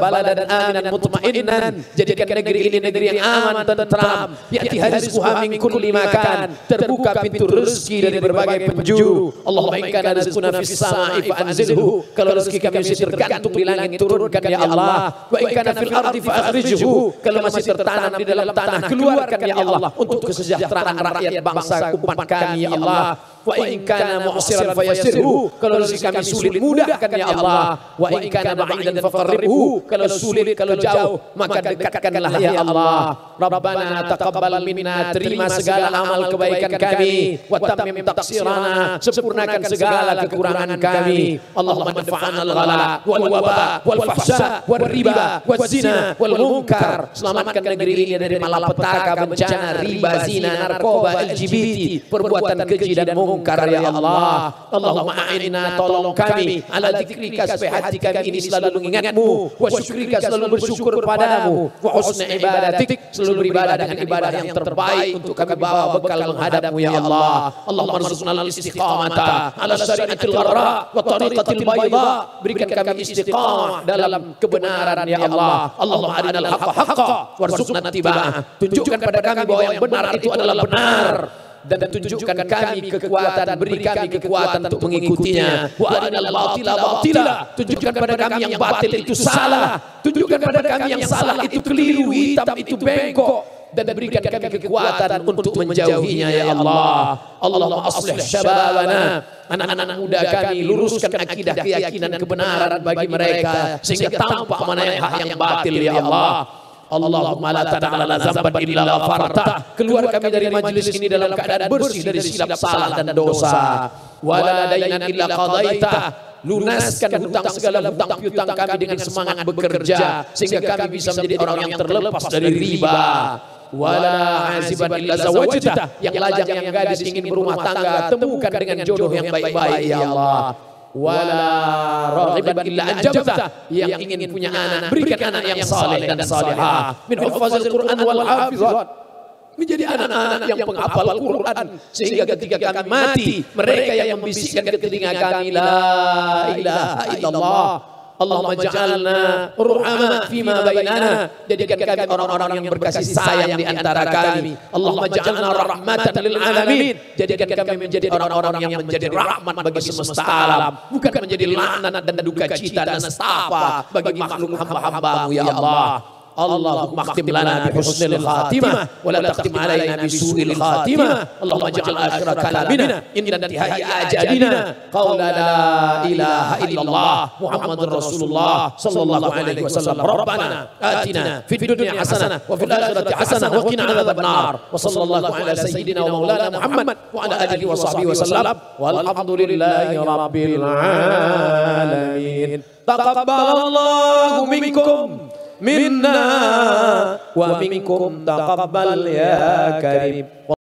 baladan aminan mutmainnan, jadikan negeri ini negeri yang aman, tentram. Ya'tiha rizquha min kulli makan, terbuka pintu rezeki dari berbagai penjuru. Allahumma in kana rizquna fis sama'i fa anzilhu, kalau rezeki kami masih tergantung di langit turunkan ya Allah. Wa in kana fil ardi fa akhrijhu, kalau masih tertanam di dalam tanah keluarkan ya Allah, untuk kesejahteraan rakyat bangsa umat kami ya Allah. Wa in kana mu'siran fayassirhu, kalau rezeki kami sulit mudahkan ya Allah. Wa in kana ba'idan faqarribhu, kalau sulit, kalau jauh maka dekatkanlah ya Allah. Rabbana taqabbal minna, terima segala amal kebaikan kami. Wa tammim taqsirana, sempurnakan segala kekurangan kami. Allahumma dafa'na al-ghala wal waba wal fahsya wal riba wal zina wal munkar, selamatkan negeri ini dari malapetaka, bencana, riba, zina, narkoba, LGBT, perbuatan keji dan mungkar ya Allah. Allahumma a'inna, tolong kami ala dzikrika, supaya hati kami ini selalu mengingatmu, wa syukrika, selalu bersyukur padamu, wa husna ibadatik, selalu beribadah dengan ibadah yang terbaik untuk kami bawa bekal menghadapmu ya Allah. Allahumma rzuqna al-istiqamata ala syari'atil gharra wa tariqatil bayda, berikan kami istiqamah dalam kebenaran ya Allah. Allahumma arinal haqqa haqqa warzuqna ittiba'ah, tunjukkan pada kami bahwa yang benar itu adalah benar, dan tunjukkan kami kekuatan, beri kami kekuatan untuk mengikutinya. Wa arinal batila batila, tunjukkan pada kami yang batil itu salah, tunjukkan pada kami yang salah itu keliru, hitam itu bengkok, dan berikan kami kekuatan untuk menjauhinya ya Allah. Allahumma aslih syababana, anak-anak muda kami luruskan akidah, keyakinan, kebenaran bagi mereka, sehingga tampak mana yang hak yang batil ya Allah. Allahumma la tad'a lana dzamban illa ghafartah, keluar kami dari majelis ini dalam keadaan bersih dari silap salah dan dosa. Wala dainan illa qadaitah, lunaskan hutang, segala hutang piutang kami dengan semangat bekerja, sehingga kami bisa menjadi orang yang terlepas dari riba. Wala hasiban illa zawajtah, yang lajang, yang gadis ingin berumah tangga, temukan dengan jodoh yang baik-baik ya Allah. Wala raghiban illa anjabtah, yang ingin punya anak, berikan anak yang saleh dan salihah, min hufazil Quran wal hafizat, menjadi anak-anak yang penghafal Quran, sehingga ketika kami mati mereka yang membisikkan ke telinga kami la ilaha illallah Allahumma ja'alna ruhama fima bainana, jadikan kami orang-orang yang berkasih sayang di antara kami. Allahumma ja'alna rahmatan lil alamin, jadikan kami menjadi orang-orang yang menjadi rahmat bagi semesta alam, bukan menjadi laknat dan duka cita dan nestapa bagi makhluk hamba-hambamu ya Allah. Allahumma akhtim lana bi husnil khatimah wa la takhtim alaina bi su'il khatimah. Allahumma ja'al akhir kalamina inda intihai ajalina qawla la ilaha illallah Muhammadur Rasulullah sallallahu alaihi wasallam. Rabbana atina fid dunya hasanah wa fil akhirati hasanah wa qina adzabannar. Wa sallallahu ala sayyidina wa maulana Muhammad wa ala alihi wa sahbihi wasallam. Walhamdulillahi rabbil alamin. Taqabbalallahu minkum minna wa minkum taqabbal ya karim.